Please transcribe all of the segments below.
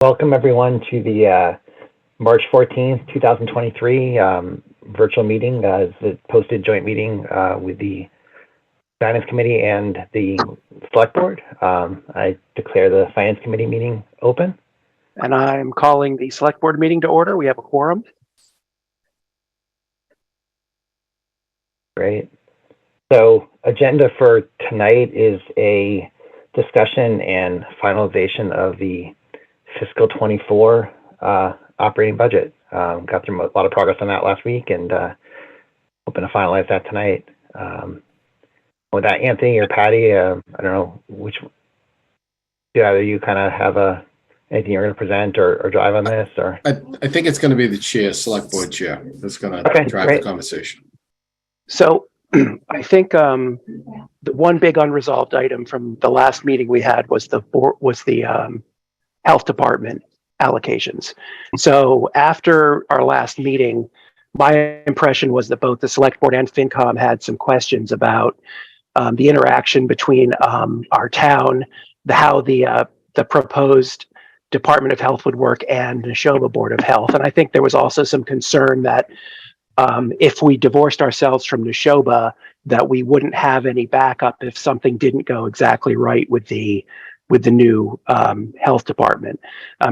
Welcome everyone to the March 14th, 2023 virtual meeting. It's a posted joint meeting with the Finance Committee and the Select Board. I declare the Finance Committee meeting open. And I'm calling the Select Board meeting to order. We have a quorum. Great. So agenda for tonight is a discussion and finalization of the fiscal 24 operating budget. Got through a lot of progress on that last week and hoping to finalize that tonight. With that, Anthony or Patty, I don't know which, do either you kind of have anything you're going to present or drive on this? Or I think it's going to be the chair, select board chair, that's going to drive great. the conversation. So I think the one big unresolved item from the last meeting we had was the health department allocations. So after our last meeting, my impression was that both the select board and Fincom had some questions about the interaction between our town, how the proposed Department of Health would work, and the Neshoba Board of Health. And I think there was also some concern that if we divorced ourselves from Neshoba, that we wouldn't have any backup if something didn't go exactly right with the new health department.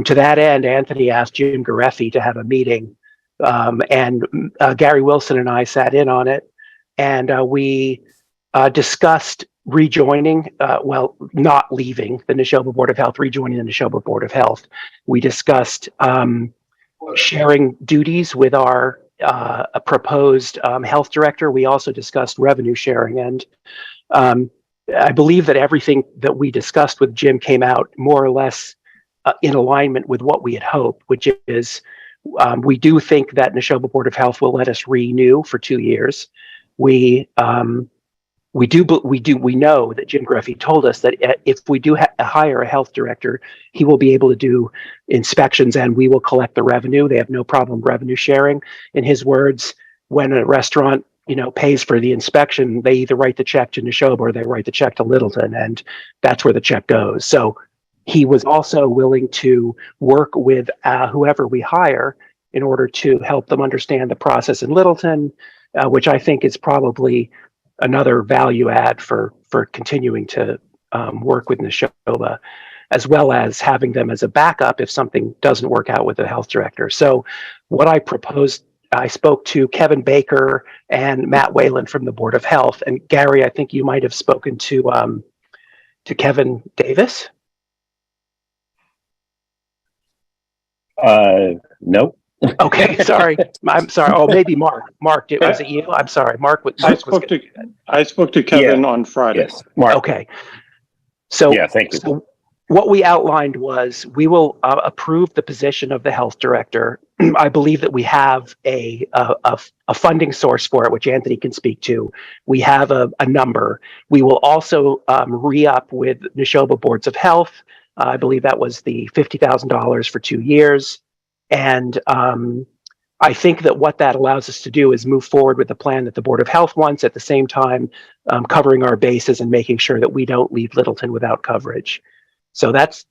To that end, Anthony asked Jim Gareffi to have a meeting, and Gary Wilson and I sat in on it, and we discussed rejoining, not leaving the Neshoba Board of Health, rejoining the Neshoba Board of Health. We discussed sharing duties with our a proposed health director. We also discussed revenue sharing, and I believe that everything that we discussed with Jim came out more or less in alignment with what we had hoped, which is we do think that Neshoba Board of Health will let us renew for 2 years. We know that Jim Gareffi told us that if we do hire a health director, he will be able to do inspections and we will collect the revenue. They have no problem revenue sharing. In his words, when a restaurant pays for the inspection, they either write the check to Neshoba or they write the check to Littleton, and that's where the check goes. So he was also willing to work with whoever we hire in order to help them understand the process in Littleton, which I think is probably another value add for continuing to work with Neshoba, as well as having them as a backup if something doesn't work out with the health director. So what I proposed, I spoke to Kevin Baker and Matt Whalen from the Board of Health. And Gary, I think you might have spoken to Kevin Davis. No. Okay, sorry. I'm sorry. Oh, maybe Mark. Mark, was it you? I'm sorry. Mark I spoke to Kevin on Friday. Yes, Mark. Okay. So yeah, thank you. So what we outlined was we will approve the position of the health director. I believe that we have a funding source for it, which Anthony can speak to. We have a number. We will also re-up with Neshoba Boards of Health. I believe that was the $50,000 for 2 years. And I think that what that allows us to do is move forward with the plan that the Board of Health wants, at the same time covering our bases and making sure that we don't leave Littleton without coverage. So that's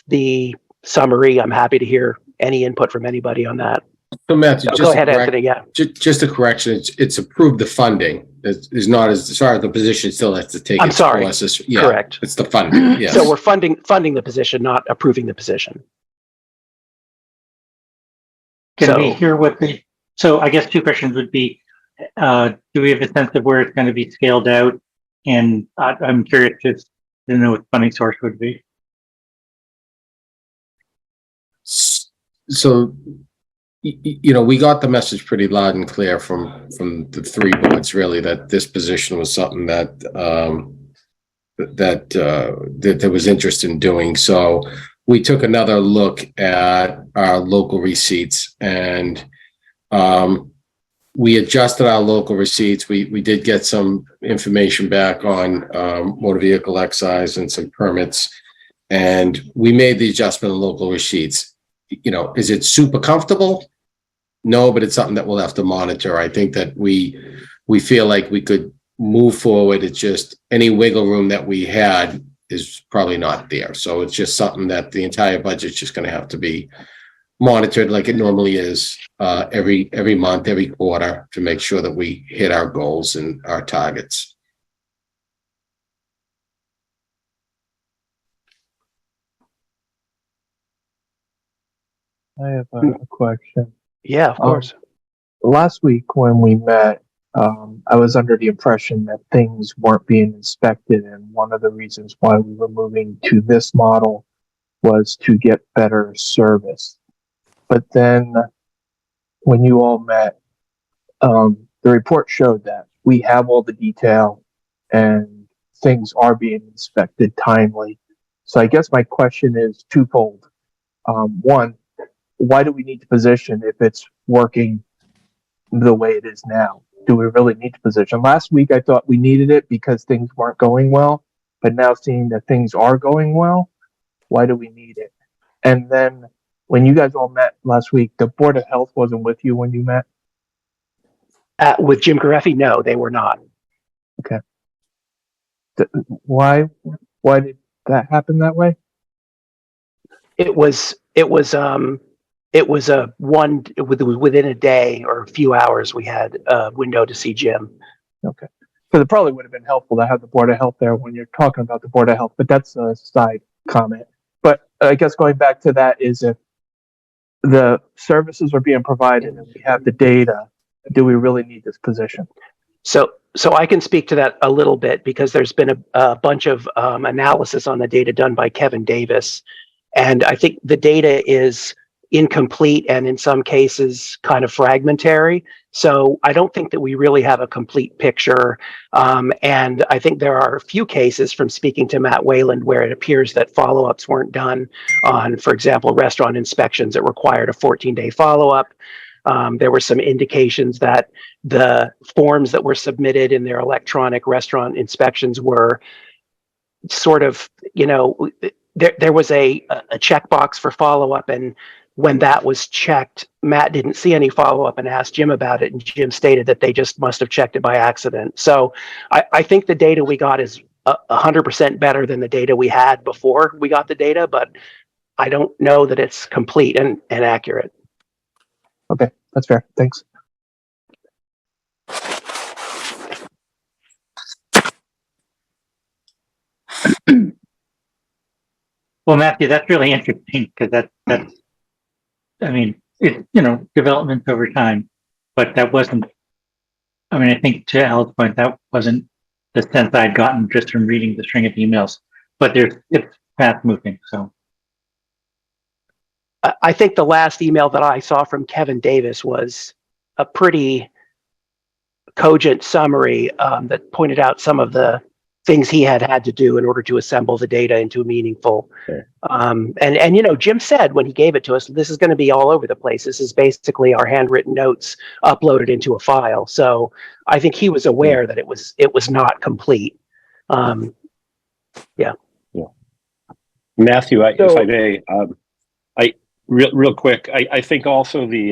the summary. I'm happy to hear any input from anybody on that. So Matthew, just go ahead, Anthony. Yeah, just a correction. It's approved the funding. It's not as sorry. The position still has to take. I'm sorry. Process. Yeah, correct. It's the funding. Yes. So we're funding the position, not approving the position. Can we hear what the? So I guess two questions would be: do we have a sense of where it's going to be scaled out? And I'm curious to know what the funding source would be. So, we got the message pretty loud and clear from the three boards, really, that this position was something that there was interest in doing. So we took another look at our local receipts, and we adjusted our local receipts. We did get some information back on motor vehicle excise and some permits, and we made the adjustment in local receipts. Is it super comfortable? No, but it's something that we'll have to monitor. I think that we feel like we could move forward. It's just any wiggle room that we had is probably not there. So it's just something that the entire budget's just going to have to be monitored like it normally is, every month, every quarter, to make sure that we hit our goals and our targets. I have a question. Yeah, of course. Last week when we met, I was under the impression that things weren't being inspected, and one of the reasons why we were moving to this model was to get better service. But then when you all met, the report showed that we have all the detail and things are being inspected timely. So I guess my question is twofold. One, why do we need the position if it's working the way it is now? Do we really need the position? Last week, I thought we needed it because things weren't going well, but now seeing that things are going well, why do we need it? And then when you guys all met last week, the Board of Health wasn't with you when you met? With Jim Gareffi, no, they were not. Okay. Why did that happen that way? It was within a day or a few hours we had a window to see Jim. Okay. Because it probably would have been helpful to have the Board of Health there when you're talking about the Board of Health, but that's a side comment. But I guess going back to that is, if the services are being provided and we have the data, do we really need this position? So I can speak to that a little bit, because there's been a bunch of analysis on the data done by Kevin Davis. And I think the data is incomplete and in some cases kind of fragmentary. So I don't think that we really have a complete picture. And I think there are a few cases from speaking to Matt Wayland where it appears that follow-ups weren't done on, for example, restaurant inspections that required a 14-day follow-up. There were some indications that the forms that were submitted in their electronic restaurant inspections were sort of, there was a checkbox for follow-up, and when that was checked, Matt didn't see any follow-up and asked Jim about it, and Jim stated that they just must have checked it by accident. So I think the data we got is 100% better than the data we had before we got the data, but I don't know that it's complete and accurate. Okay, that's fair. Thanks. Well, Matthew, that's really interesting, because that's, I mean, it's, development over time, but that wasn't, I think to Al's point, that wasn't the sense I'd gotten just from reading the string of emails, but it's fast moving. So I think the last email that I saw from Kevin Davis was a pretty cogent summary that pointed out some of the things he had to do in order to assemble the data into a meaningful. Sure. And Jim said when he gave it to us, this is going to be all over the place. This is basically our handwritten notes uploaded into a file. So I think he was aware that it was not complete. Yeah. Matthew, if I may, real quick, I think also we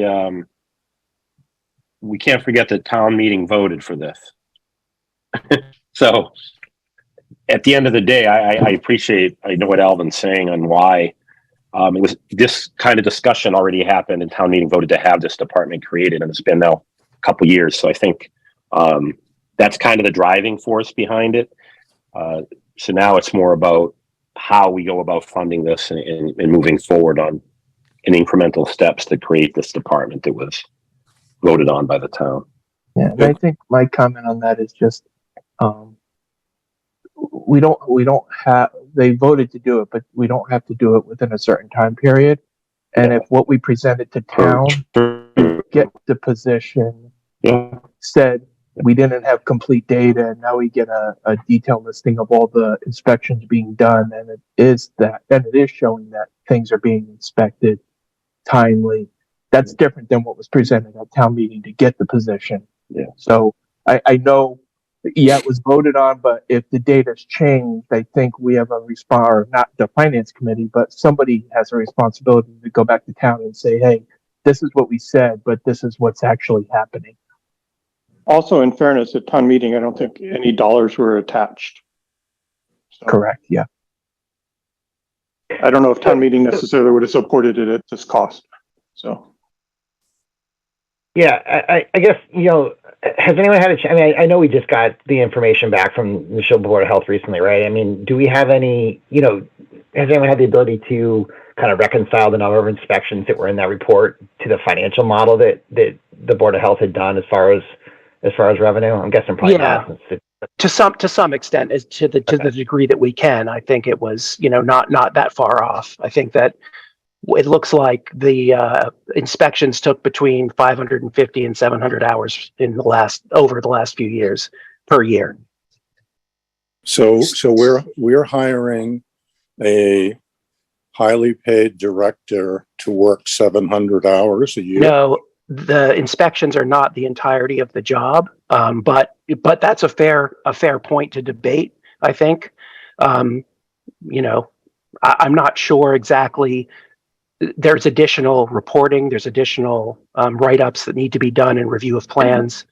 can't forget that town meeting voted for this. So at the end of the day, I know what Alvin's saying on why it was this kind of discussion already happened, and town meeting voted to have this department created, and it's been now a couple years. So I think that's kind of the driving force behind it. So now it's more about how we go about funding this and moving forward on in incremental steps to create this department that was voted on by the town. Yeah, and I think my comment on that is just we don't have, they voted to do it, but we don't have to do it within a certain time period. And if what we presented to town to get the position said we didn't have complete data, and now we get a detailed listing of all the inspections being done, and it is showing that things are being inspected timely. That's different than what was presented at town meeting to get the position. Yeah. So I know, it was voted on, but if the data's changed, I think we have a or not the finance committee, but somebody has a responsibility to go back to town and say, hey, this is what we said, but this is what's actually happening. Also, in fairness, at town meeting, I don't think any dollars were attached. So, Correct. Yeah. I don't know if town meeting necessarily would have supported it at this cost. So. Yeah, I guess, has anyone had a chance? I mean, I know we just got the information back from the Michigan Board of Health recently, right? I mean, do we have any, has anyone had the ability to kind of reconcile the number of inspections that were in that report to the financial model that the Board of Health had done as far as revenue? I'm guessing probably not. To some extent, as to the degree that we can. I think it was, not that far off. I think that it looks like the inspections took between 550 and 700 hours over the last few years per year. So we're hiring a highly paid director to work 700 hours a year. No, the inspections are not the entirety of the job, but that's a fair point to debate. I think, I'm not sure exactly. There's additional reporting. There's additional write-ups that need to be done and review of plans.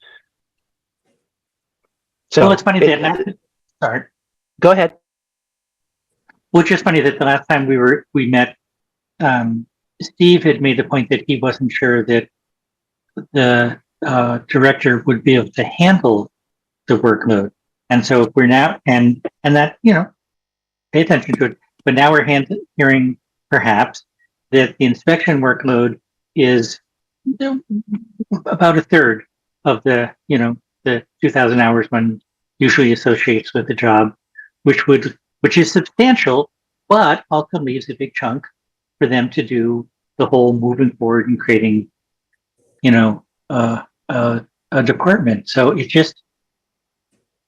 So well, it's funny that sorry. Go ahead. Well, it's just funny that the last time we met, Steve had made the point that he wasn't sure that the director would be able to handle the workload, and so we're now and that pay attention to it. But now we're hearing perhaps that the inspection workload is about a third of the 2,000 hours one usually associates with the job, which is substantial, but also leaves a big chunk for them to do the whole moving forward and creating, a department. So it's just,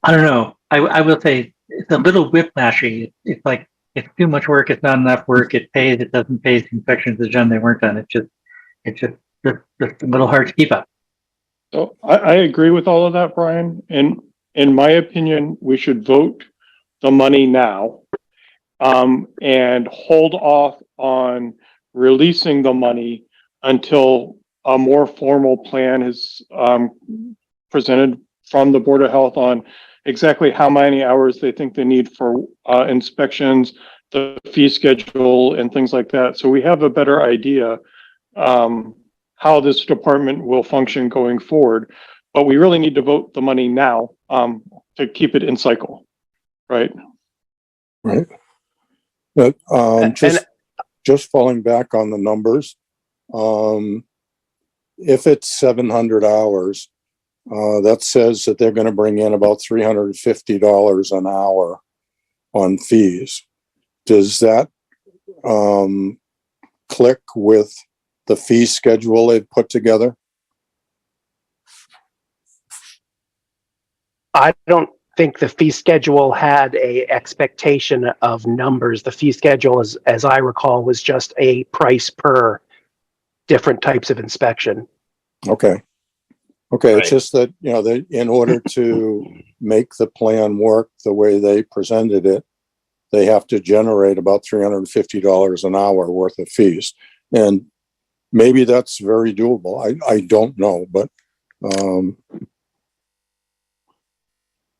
I don't know. I will say it's a little whiplashy. It's like, it's too much work. It's not enough work. It pays. It doesn't pay. The inspections are done. They weren't done. It's just a little hard to keep up. So I agree with all of that, Brian. And in my opinion, we should vote the money now, and hold off on releasing the money until a more formal plan is presented from the Board of Health on exactly how many hours they think they need for inspections, the fee schedule, and things like that. So we have a better idea how this department will function going forward. But we really need to vote the money now to keep it in cycle, right? Right. But just falling back on the numbers, if it's 700 hours, that says that they're going to bring in about $350 an hour on fees. Does that click with the fee schedule they've put together? I don't think the fee schedule had a expectation of numbers. The fee schedule, as I recall, was just a price per different types of inspection. Okay. Right. It's just that, they, in order to make the plan work the way they presented it, they have to generate about $350 an hour worth of fees. And maybe that's very doable. I don't know, but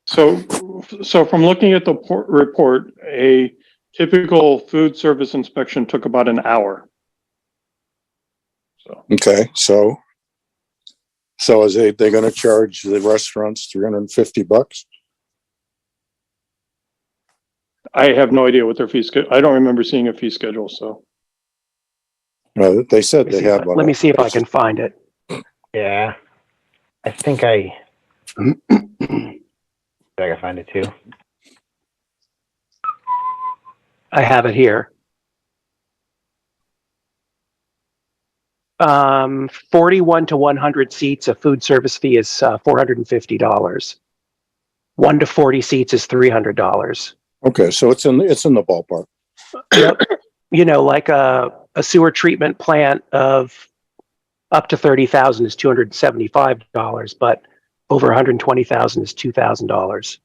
So from looking at the report, a typical food service inspection took about an hour. So okay, so is they're going to charge the restaurants $350? I have no idea what their fee schedule. I don't remember seeing a fee schedule. So They said they had one. Let me see if I can find it. Yeah, I think I can find it too. I have it here. 41 to 100 seats, a food service fee is $450. 1 to 40 seats is $300. Okay, so it's in the ballpark. Yep. Like a sewer treatment plant of up to 30,000 is $275, but over 120,000 is $2,000.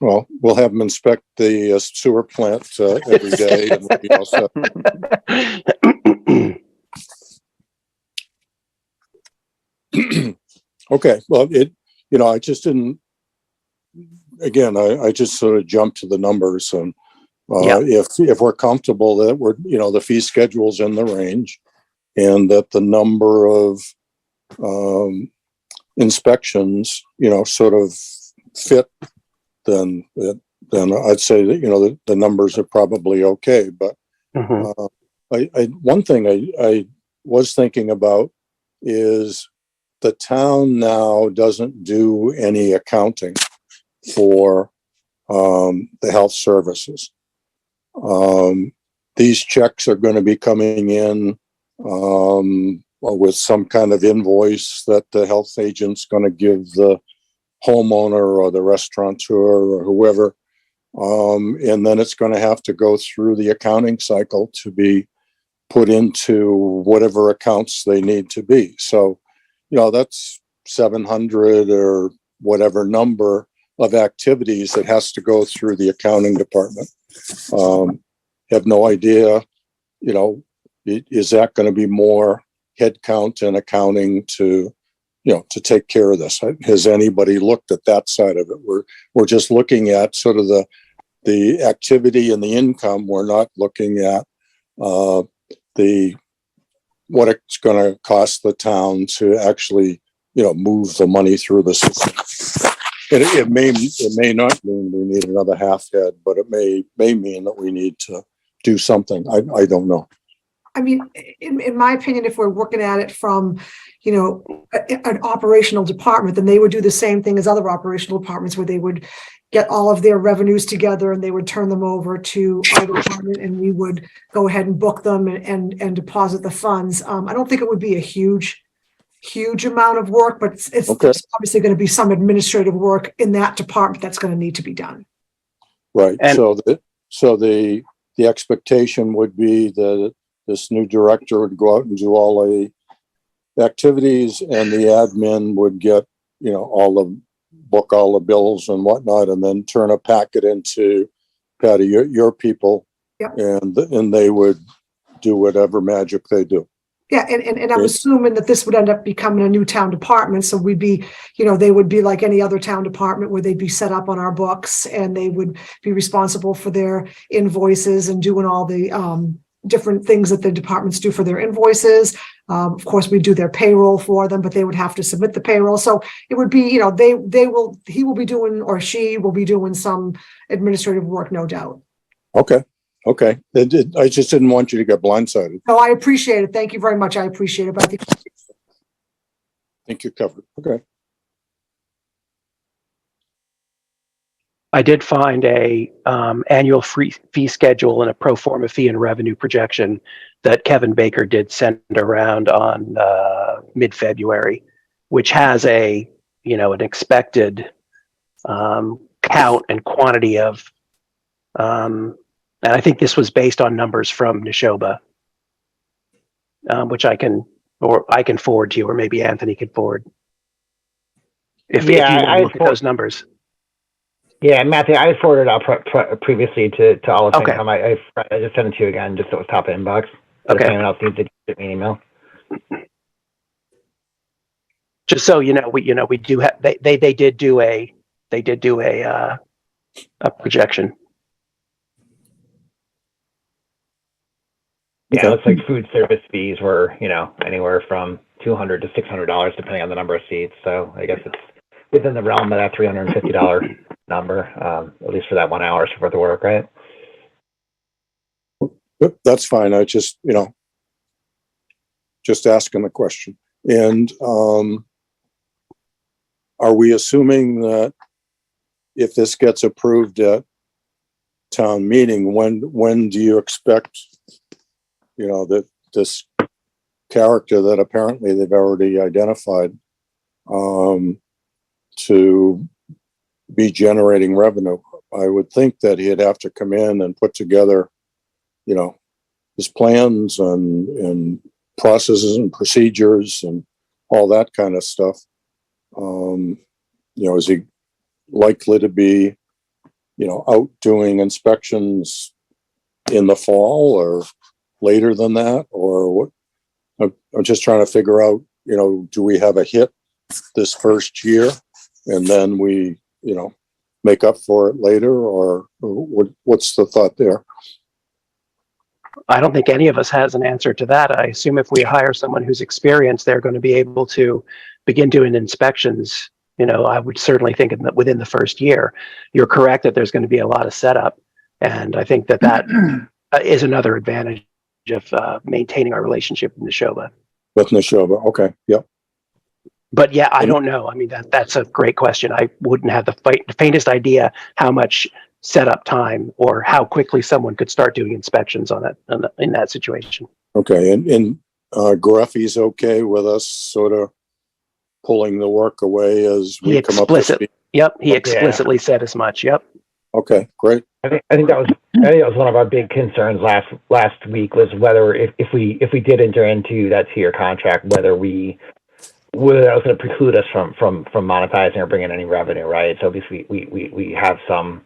Well, we'll have them inspect the sewer plant every day. And we'll be all set. Okay, well, I just didn't. Again, I just sort of jumped to the numbers, and Yeah. If we're comfortable that we're, the fee schedule's in the range and that the number of, inspections, sort of fit, then I'd say that, the numbers are probably okay. But Mhm. one thing I was thinking about is the town now doesn't do any accounting for the health services. These checks are going to be coming in with some kind of invoice that the health agent's going to give the homeowner or the restaurateur or whoever. And then it's going to have to go through the accounting cycle to be put into whatever accounts they need to be. So, that's 700 or whatever number of activities that has to go through the accounting department. Have no idea, is that going to be more headcount and accounting to take care of this? Has anybody looked at that side of it? We're just looking at sort of the activity and the income. We're not looking at what it's going to cost the town to actually, move the money through the system. It may not mean we need another half head, but it may mean that we need to do something. I don't know. I mean, in my opinion, if we're looking at it from, an operational department, then they would do the same thing as other operational departments where they would get all of their revenues together and they would turn them over to our department and we would go ahead and book them and deposit the funds. I don't think it would be a huge amount of work, but it's Okay. there's obviously going to be some administrative work in that department that's going to need to be done. Right. And- So the expectation would be that this new director would go out and do all the activities and the admin would get, book all the bills and whatnot, and then turn a packet into Patty, your people. Yep. And they would do whatever magic they do. Yeah, and I'm assuming that this would end up becoming a new town department. So we'd be, they would be like any other town department where they'd be set up on our books and they would be responsible for their invoices and doing all the different things that the departments do for their invoices. Of course, we do their payroll for them, but they would have to submit the payroll. So it would be, he will be doing, or she will be doing some administrative work, no doubt. Okay. I just didn't want you to get blindsided. No, I appreciate it. Thank you very much. I appreciate it. But I think you're covered. Okay. I did find a annual fee schedule and a pro forma fee and revenue projection that Kevin Baker did send around on mid-February, which has an expected count and quantity of, and I think this was based on numbers from Neshoba, which I can forward to you, or maybe Anthony can forward if you want to look at those numbers. Yeah, Matthew, I forwarded out previously to all of Okay. Fincom. I just sent it to you again, just so it was top of inbox. Okay. If anyone else needs to get me an email. Just so we do have they did do a projection. Yeah, it looks like food service fees were, anywhere from $200 to $600 depending on the number of seats. So I guess it's within the realm of that $350 number, at least for that 1 hour's worth of work, right? Yep, that's fine. I just, just asking the question. And are we assuming that if this gets approved at town meeting, when do you expect, that this character that apparently they've already identified to be generating revenue? I would think that he'd have to come in and put together, his plans and processes and procedures and all that kind of stuff. Is he likely to be, out doing inspections in the fall or later than that, or what? I'm just trying to figure out, do we have a hit this first year and then we, make up for it later, or what's the thought there? I don't think any of us has an answer to that. I assume if we hire someone who's experienced, they're going to be able to begin doing inspections. You know, I would certainly think within the first year. You're correct that there's going to be a lot of setup. And I think that is another advantage of maintaining our relationship with Neshoba. With Neshoba, okay, yep. But yeah, I don't know. I mean, that's a great question. I wouldn't have the faintest idea how much setup time or how quickly someone could start doing inspections on that in that situation. Okay, and Gruffy's okay with us sort of pulling the work away as we come up to speed? Yep, he explicitly said as much. Yep. Okay, great. I think that was one of our big concerns last week, was whether if we did enter into that 2-year contract, whether that was going to preclude us from monetizing or bringing any revenue, right? So obviously we have some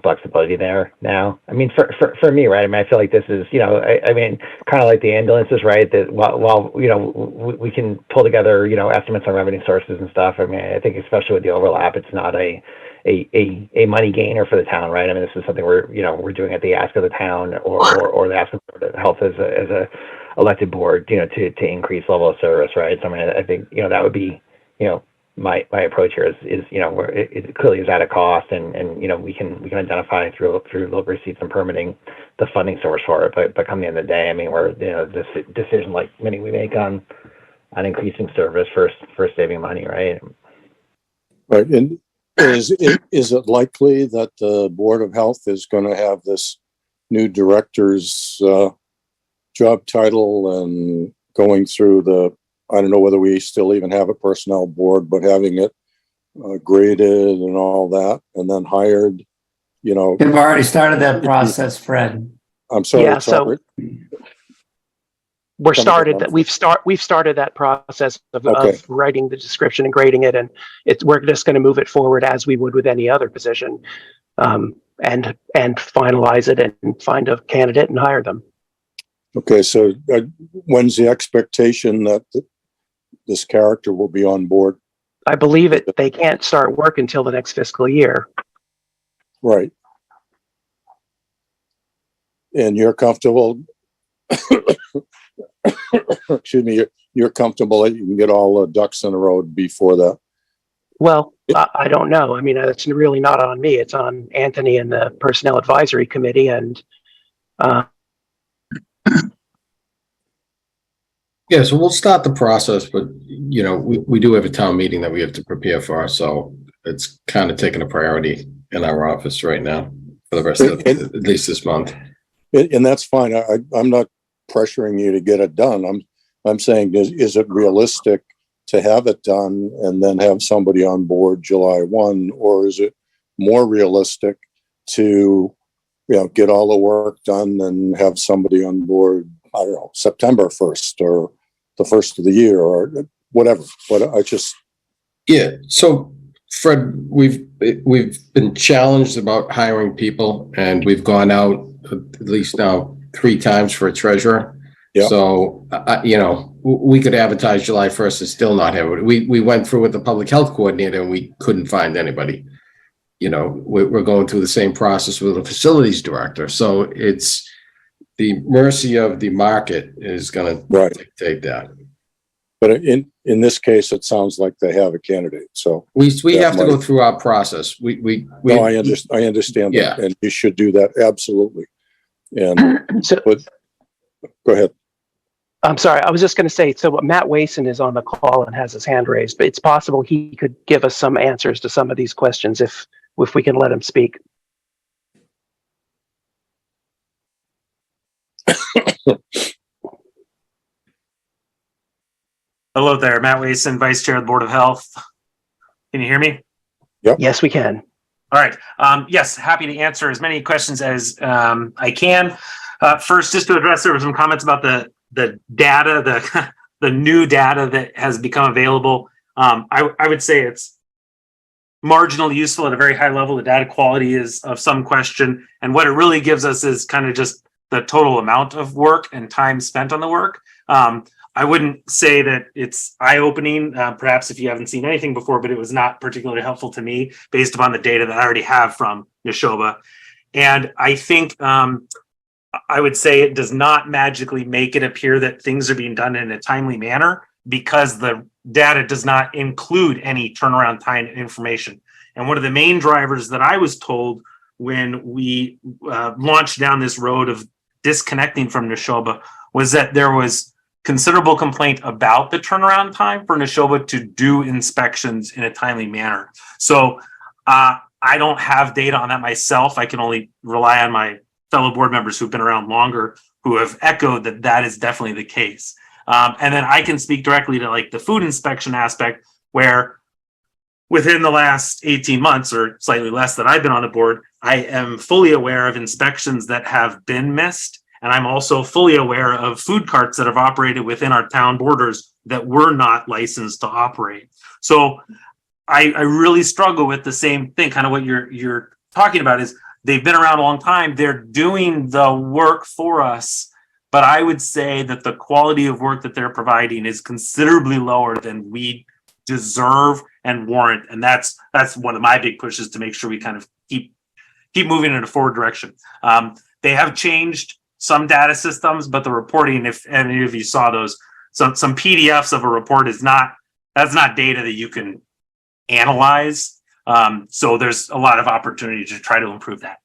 flexibility there now. I mean, for me, right? I mean, I feel like this is, you know, I mean, kind of like the ambulances, right? That while you know, we can pull together, you know, estimates on revenue sources and stuff. I mean, I think especially with the overlap, it's not a money gainer for the town, right? I mean, this is something we're doing at the ask of the town or the ask of the health as a elected board, you know, to increase level of service, right? So I mean, I think, you know, that would be, you know, my approach here is you know, where it clearly is at a cost, and you know, we can identify through local receipts and permitting the funding source for it, but come the end of the day, I mean, we're, you know, this decision like many we make on increasing service for saving money, right? Right, and is it likely that the Board of Health is going to have this new director's job title and going through I don't know whether we still even have a personnel board, but having it graded and all that, and then hired, you know. We've already started that process, Fred. I'm sorry. Yeah, so we've started that process of writing the description and grading it, and we're just going to move it forward as we would with any other position, and finalize it and find a candidate and hire them. Okay, so when's the expectation that this character will be on board? I believe they can't start work until the next fiscal year. Right. And you're comfortable, excuse me, you're comfortable that you can get all the ducks in a row before that? Well, I don't know. I mean, it's really not on me. It's on Anthony and the Personnel Advisory Committee, and yeah, so we'll start the process, but you know, we do have a town meeting that we have to prepare for, so it's kind of taking a priority in our office right now for the rest of at least this month. And that's fine. I'm not pressuring you to get it done. I'm saying, is it realistic to have it done and then have somebody on board July 1, or is it more realistic to, you know, get all the work done and have somebody on board, I don't know, September 1st or the first of the year or whatever? But I just... Yeah. So Fred, we've been challenged about hiring people, and we've gone out at least now 3 times for a treasurer. Yep. So, you know, we could advertise July 1st and still not have it. We went through with the public health coordinator and we couldn't find anybody. You know, we're going through the same process with the facilities director. So it's the mercy of the market is going to dictate that. But in this case, it sounds like they have a candidate. So we have to go through our process. No, I understand that, and you should do that, absolutely. And so, go ahead. I'm sorry. I was just going to say, so Matt Wason is on the call and has his hand raised, but it's possible he could give us some answers to some of these questions if we can let him speak. Hello there, Matt Wason, Vice Chair of the Board of Health. Can you hear me? Yep. Yes, we can. All right. Yes, happy to answer as many questions as I can. First, just to address, there were some comments about the data, the new data that has become available. I would say it's marginally useful at a very high level. The data quality is of some question, and what it really gives us is kind of just the total amount of work and time spent on the work. I wouldn't say that it's eye-opening, perhaps if you haven't seen anything before, but it was not particularly helpful to me based upon the data that I already have from Neshoba. And I think I would say it does not magically make it appear that things are being done in a timely manner, because the data does not include any turnaround time information. And one of the main drivers that I was told when we launched down this road of disconnecting from Neshoba was that there was considerable complaint about the turnaround time for Neshoba to do inspections in a timely manner. So I don't have data on that myself. I can only rely on my fellow board members who've been around longer, who have echoed that that is definitely the case. And then I can speak directly to like the food inspection aspect, where within the last 18 months or slightly less that I've been on the board, I am fully aware of inspections that have been missed. And I'm also fully aware of food carts that have operated within our town borders that were not licensed to operate. So I really struggle with the same thing, kind of what you're talking about is they've been around a long time. They're doing the work for us, but I would say that the quality of work that they're providing is considerably lower than we deserve and warrant. And that's one of my big pushes to make sure we kind of keep moving in a forward direction. They have changed some data systems, but the reporting, if any of you saw those, some PDFs of a report that's not data that you can analyze. So there's a lot of opportunity to try to improve that.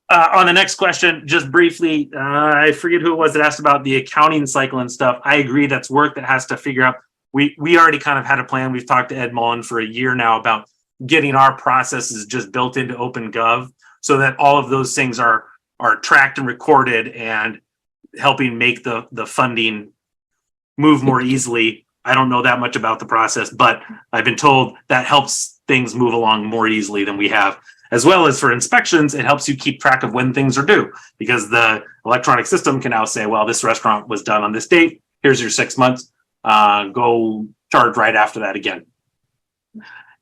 On the next question, just briefly, I forget who it was that asked about the accounting cycle and stuff. I agree, that's work that has to figure out. We already kind of had a plan. We've talked to Ed Mullen for a year now about getting our processes just built into OpenGov so that all of those things are tracked and recorded and helping make the funding move more easily. I don't know that much about the process, but I've been told that helps things move along more easily than we have. As well as for inspections, it helps you keep track of when things are due, because the electronic system can now say, well, this restaurant was done on this date. Here's your 6 months. Go charge right after that again.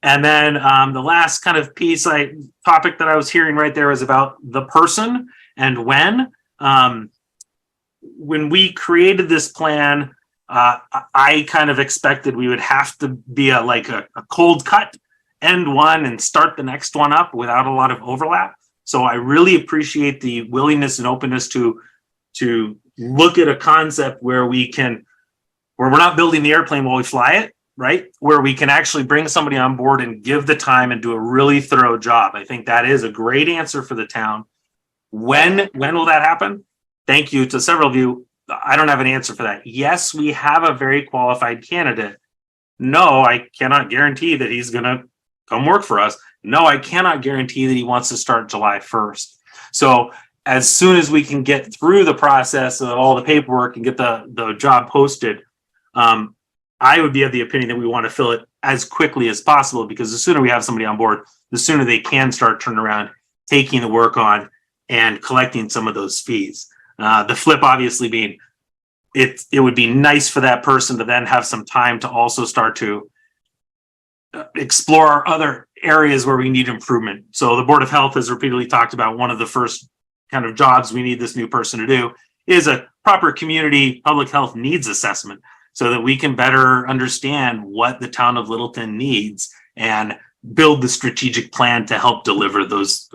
And then the last kind of topic that I was hearing right there was about the person and when. When we created this plan, I kind of expected we would have to be a cold cut, end one and start the next one up without a lot of overlap. So I really appreciate the willingness and openness to look at a concept where we're not building the airplane while we fly it, right? Where we can actually bring somebody on board and give the time and do a really thorough job. I think that is a great answer for the town. When will that happen? Thank you to several of you. I don't have an answer for that. Yes, we have a very qualified candidate. No, I cannot guarantee that he's going to come work for us. No, I cannot guarantee that he wants to start July 1st. So as soon as we can get through the process of all the paperwork and get the job posted, I would be of the opinion that we want to fill it as quickly as possible, because the sooner we have somebody on board, the sooner they can start turning around, taking the work on and collecting some of those fees. The flip obviously being it would be nice for that person to then have some time to also start to explore other areas where we need improvement. So the Board of Health has repeatedly talked about one of the first kind of jobs we need this new person to do is a proper community public health needs assessment, so that we can better understand what the town of Littleton needs and build the strategic plan to help deliver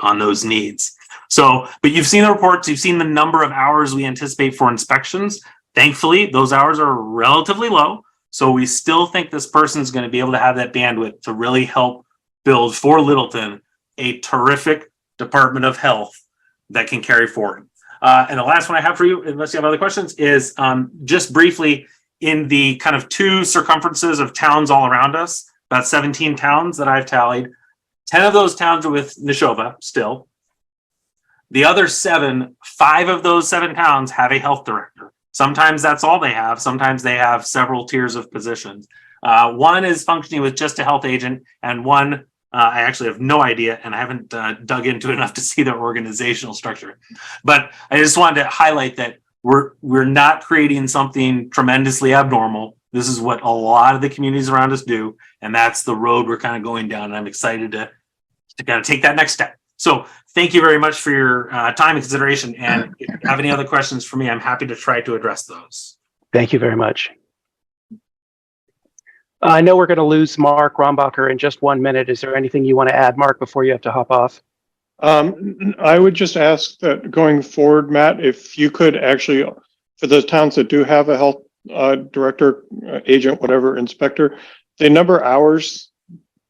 on those needs. So, but you've seen the reports, you've seen the number of hours we anticipate for inspections. Thankfully, those hours are relatively low. So we still think this person is going to be able to have that bandwidth to really help build for Littleton a terrific Department of Health that can carry forward. And the last one I have for you, unless you have other questions, is just briefly in the kind of 2 circumferences of towns all around us, about 17 towns that I've tallied. 10 of those towns are with Neshoba still. The other 5 of those 7 towns have a health director. Sometimes that's all they have. Sometimes they have several tiers of positions. One is functioning with just a health agent, and one I actually have no idea, and I haven't dug into it enough to see their organizational structure. But I just wanted to highlight that we're not creating something tremendously abnormal. This is what a lot of the communities around us do, and that's the road we're kind of going down. And I'm excited to kind of take that next step. So thank you very much for your time and consideration. And if you have any other questions for me, I'm happy to try to address those. Thank you very much. I know we're going to lose Mark Rombacher in just 1 minute. Is there anything you want to add, Mark, before you have to hop off? I would just ask that going forward, Matt, if you could actually, for the towns that do have a health director, agent, whatever, inspector, the number of hours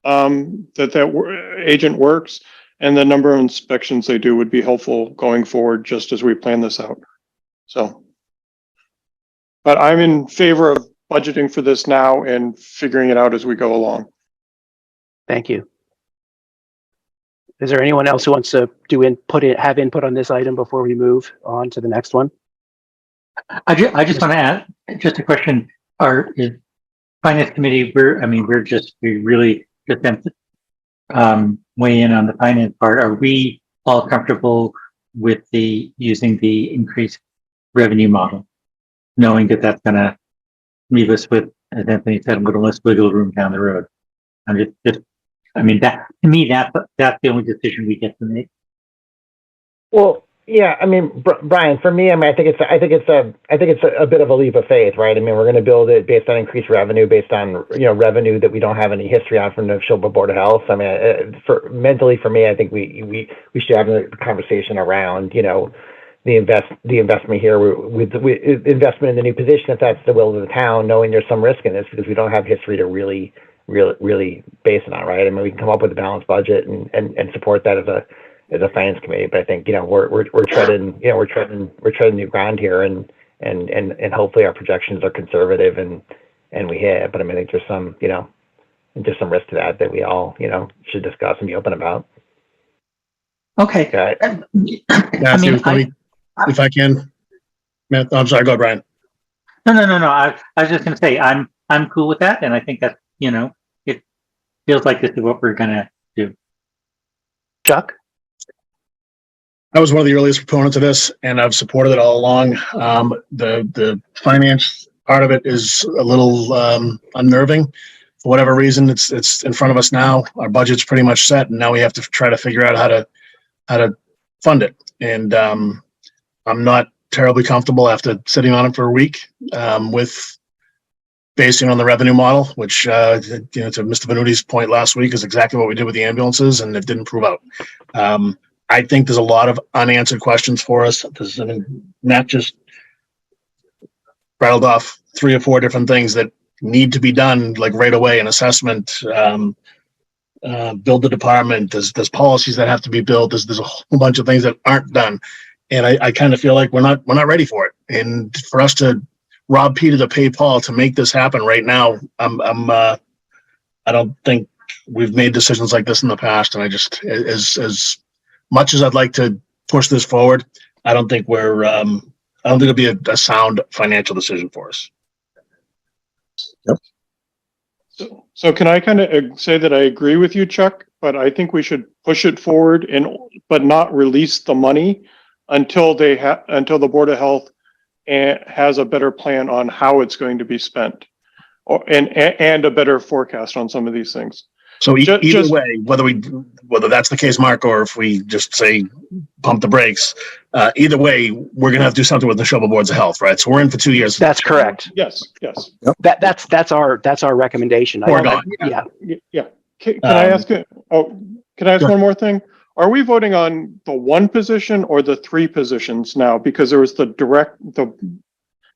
that agent works and the number of inspections they do would be helpful going forward, just as we plan this out. So, but I'm in favor of budgeting for this now and figuring it out as we go along. Thank you. Is there anyone else who wants to have input on this item before we move on to the next one? I just want to add just a question. Is finance committee, we really just weigh in on the finance part. Are we all comfortable with using the increased revenue model, knowing that that's going to leave us with, as Anthony said, a little less wiggle room down the road? That to me, that's the only decision we get to make. Well, yeah, Brian, for me, I think it's a bit of a leap of faith, right? We're going to build it based on increased revenue, based on revenue that we don't have any history on from the Neshoba Board of Health. For me, I think we should have a conversation around the investment here with investment in the new position, if that's the will of the town, knowing there's some risk in this because we don't have history to really base it on, right? We can come up with a balanced budget and support that as a finance committee, but I think we're treading new ground here, and hopefully our projections are conservative and we hit. But I think there's some risk to that we all should discuss and be open about. Okay. Matthew, if I can, Matt, I'm sorry, go ahead, Brian. No. I was just going to say I'm cool with that, and I think that it feels like this is what we're going to do. Chuck? I was one of the earliest proponents of this, and I've supported it all along. The finance part of it is a little unnerving. For whatever reason, it's in front of us now. Our budget's pretty much set, and now we have to try to figure out how to fund it. And I'm not terribly comfortable after sitting on it for a week with basing on the revenue model, which to Mr. Venuti's point last week is exactly what we did with the ambulances, and it didn't prove out. I think there's a lot of unanswered questions for us. Matt just rattled off 3 or 4 different things that need to be done, like right away, an assessment, build the department. There's policies that have to be built. There's a whole bunch of things that aren't done. And I kind of feel like we're not ready for it. And for us to rob Peter to pay Paul to make this happen right now, I don't think we've made decisions like this in the past. And I just, as much as I'd like to push this forward, I don't think it'll be a sound financial decision for us. Yep. So can I kind of say that I agree with you, Chuck, but I think we should push it forward but not release the money until the Board of Health has a better plan on how it's going to be spent, and a better forecast on some of these things. So either way, whether that's the case, Mark, or if we just say pump the brakes, either way, we're going to have to do something with the Neshoba Boards of Health, right? So we're in for 2 years. That's correct. Yes. Yep. That's our recommendation. Yeah. Can I ask one more thing? Are we voting on the 1 position or the 3 positions now? Because there was the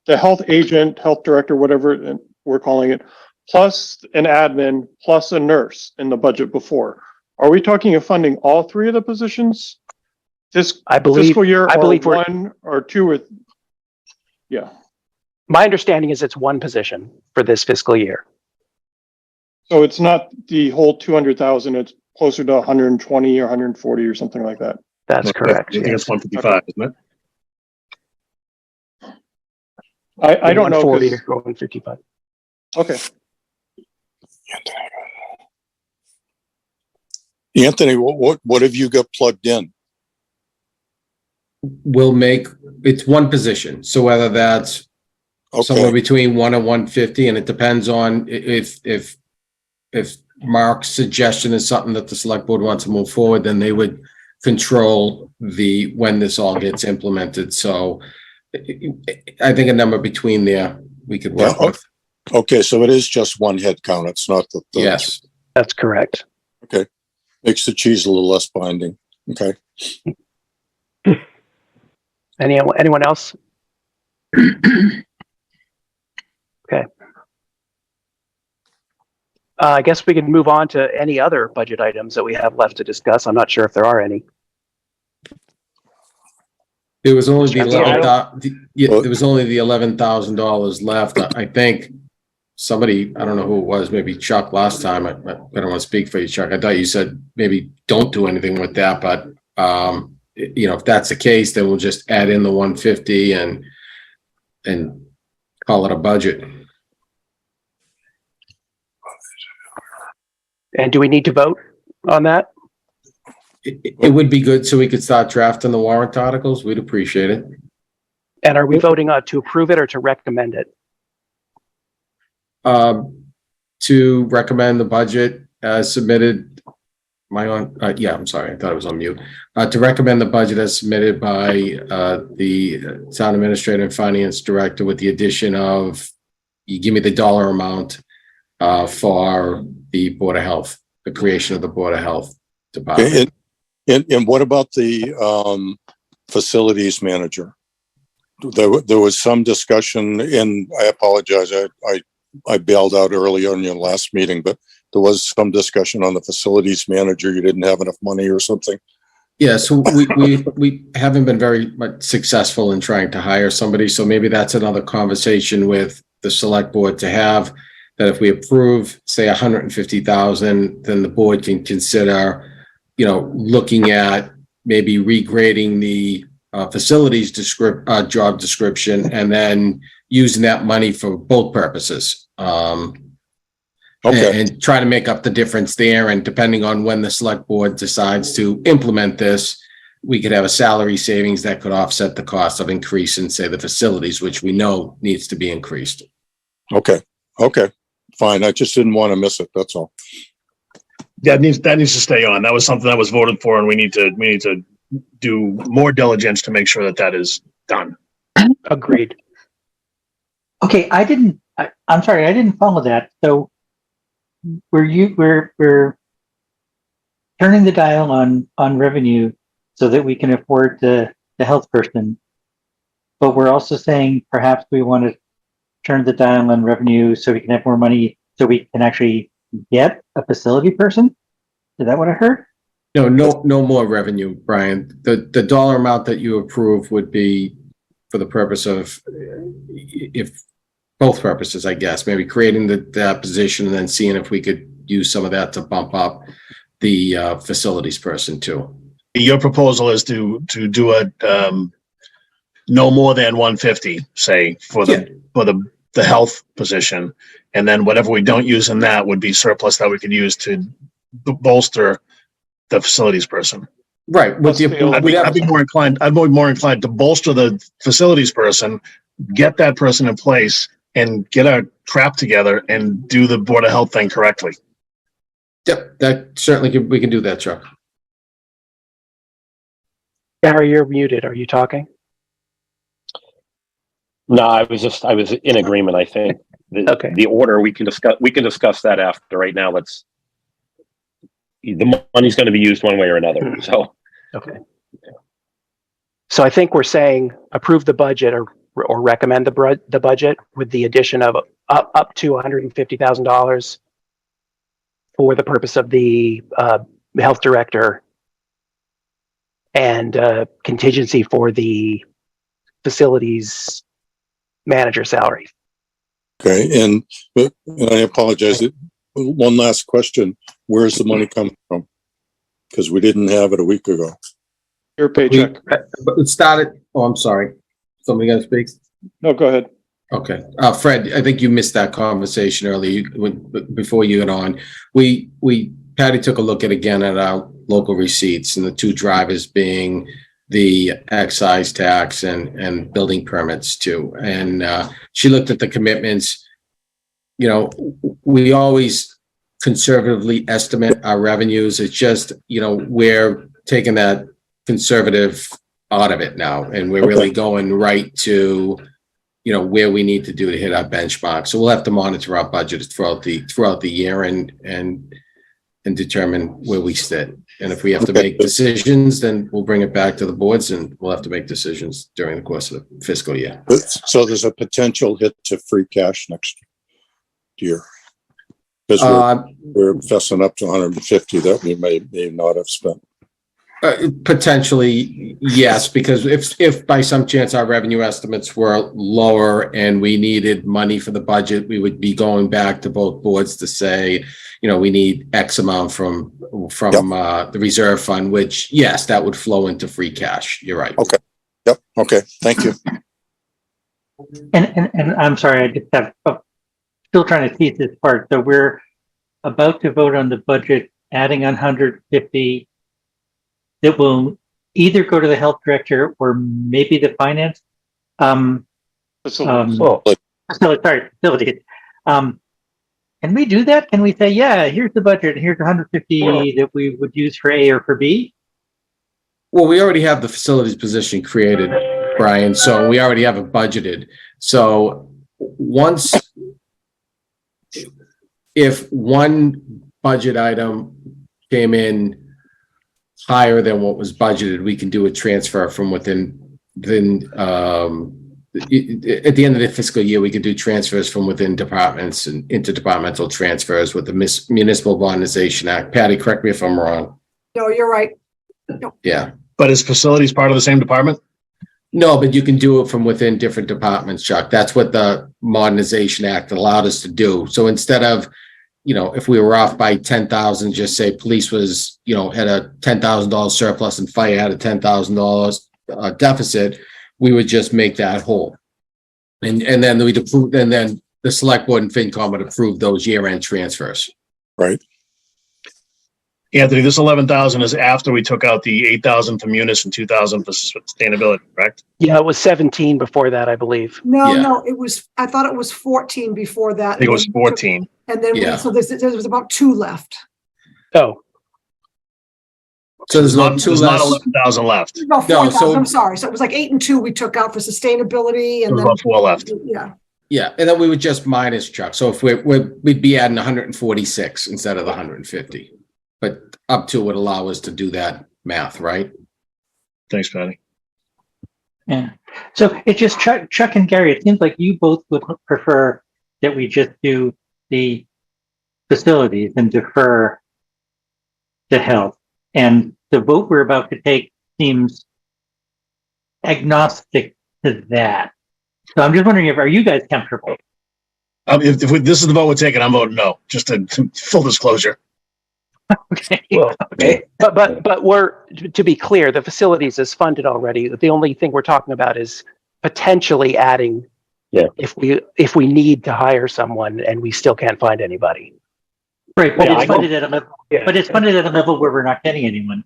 health agent, health director, whatever we're calling it, plus an admin, plus a nurse in the budget before. Are we talking of funding all 3 of the positions this fiscal year? I believe 1 or 2 or yeah. My understanding is it's 1 position for this fiscal year. So it's not the whole 200,000. It's closer to 120 or 140 or something like that. That's correct. I think it's 155, isn't it? I don't know. 140 or 155. Okay. Anthony, what have you got plugged in? It's 1 position. So whether that's somewhere between 1 and 150, and it depends on if Mark's suggestion is something that the select board wants to move forward, then they would control when this all gets implemented. So I think a number between there we could work Yeah, with. Okay, so it is just one head count. It's not the. Yes. That's correct. Makes the cheese a little less binding. Okay. Anyone else? Okay. I guess we can move on to any other budget items that we have left to discuss. I'm not sure if there are any. There was only the Yeah, there was only the $11,000 left. I think somebody, I don't know who it was, maybe Chuck last time. I don't want to speak for you, Chuck. I thought you said maybe don't do anything with that, but you know, if that's the case, then we'll just add in the 150 and call it a budget. And do we need to vote on that? It would be good so we could start drafting the warrant articles. We'd appreciate it. And are we voting to approve it or to recommend it? To recommend the budget as submitted. Yeah, I'm sorry. I thought it was on mute. To recommend the budget as submitted by the town administrator and finance director with the addition of, you give me the dollar amount for the Board of Health, the creation of the Board of Health Department. Okay, and what about the facilities manager? There was some discussion, and I apologize, I bailed out early on your last meeting, but there was some discussion on the facilities manager. You didn't have enough money or something. Yeah, so we haven't been very much successful in trying to hire somebody. So maybe that's another conversation with the select board to have, that if we approve, say 150,000, then the board can consider, you know, looking at maybe regrading the facilities job description and then using that money for both purposes. Okay. And try to make up the difference there. And depending on when the select board decides to implement this, we could have a salary savings that could offset the cost of increase in, say, the facilities, which we know needs to be increased. Okay. Fine. I just didn't want to miss it. That's all. Yeah, that needs to stay on. That was something that was voted for, and we need to do more diligence to make sure that is done. Agreed. Okay, I'm sorry, I didn't follow that. So we're turning the dial on revenue so that we can afford the health person, but we're also saying perhaps we want to turn the dial on revenue so we can have more money so we can actually get a facility person. Is that what I heard? No more revenue, Brian. The dollar amount that you approve would be for the purpose of, if both purposes, I guess, maybe creating that position and then seeing if we could use some of that to bump up the facilities person too. Your proposal is to do a no more than 150, say, for the health position, and then whatever we don't use in that would be surplus that we could use to bolster the facilities person. Right. I'd be more inclined to bolster the facilities person, get that person in place, and get our crap together and do the Board of Health thing correctly. Yep, that certainly we can do that, Chuck. Gary, you're muted. Are you talking? No, I was in agreement. I think Okay. The order we can discuss that after. Right now, the money's going to be used one way or another. So, okay. So I think we're saying approve the budget or recommend the budget with the addition of up to $150,000 for the purpose of the health director and contingency for the facilities manager salary. Okay. And I apologize. One last question. Where's the money coming from? Because we didn't have it a week ago. Your paycheck. It started. Oh, I'm sorry. Somebody got to speak? No, go ahead. Okay. Fred, I think you missed that conversation earlier before you got on. Patty took a look at our local receipts, and the two drivers being the excise tax and building permits too. And she looked at the commitments. You know, we always conservatively estimate our revenues. It's just, you know, we're taking that conservative out of it now, and we're really going right to, where we need to do to hit our benchmark. So we'll have to monitor our budget throughout the year and determine where we sit. And if we have to make decisions, then we'll bring it back to the boards, and we'll have to make decisions during the course of the fiscal year. So there's a potential hit to free cash next year. Because we're fessing up to 150 that we may not have spent. Potentially, yes, because if by some chance our revenue estimates were lower and we needed money for the budget, we would be going back to both boards to say, we need X amount from the reserve fund, which, yes, that would flow into free cash. You're right. Okay. Yep. Okay. Thank you. And I'm sorry, I just have still trying to tease this part. So we're about to vote on the budget, adding 150 that will either go to the health director or maybe the finance. Facilities. Can we do that? Can we say, yeah, here's the budget, here's 150 that we would use for A or for B? Well, we already have the facilities position created, Brian, so we already have it budgeted. So if one budget item came in higher than what was budgeted, we can do a transfer from within at the end of the fiscal year, we could do transfers from within departments and interdepartmental transfers with the Municipal Modernization Act. Patty, correct me if I'm wrong. No, you're right. No. Yeah. But is facilities part of the same department? No, but you can do it from within different departments, Chuck. That's what the Modernization Act allowed us to do. So instead of, if we were off by 10,000, just say police was, had a $10,000 surplus and fire had a $10,000 deficit, we would just make that whole. And then we'd approve, and then the select board and Fincom would approve those year-end transfers. Right. Anthony, this 11,000 is after we took out the 8,000 for Munis and 2,000 for sustainability, correct? Yeah, it was 17 before that, I believe. No, I thought it was 14 before that. I think it was 14. And then so there was about 2 left. Oh. So there's not 11,000 left. No, 4,000. I'm sorry. So it was like 8 and 2 we took out for sustainability, and then about 4 left. Yeah. Yeah, and then we would just minus, Chuck. So if we'd be adding 146 instead of the 150, but up to would allow us to do that math, right? Thanks, Patty. Yeah. So it's just Chuck and Gary. It seems like you both would prefer that we just do the facilities and defer the health. And the vote we're about to take seems agnostic to that. So I'm just wondering are you guys comfortable? If this is the vote we're taking, I'm voting no, just to full disclosure. Okay. Well, Okay. But we're, to be clear, the facilities is funded already. The only thing we're talking about is potentially adding if we need to hire someone and we still can't find anybody. Right, but it's funded at a level. Yeah. But it's funded at a level where we're not getting anyone.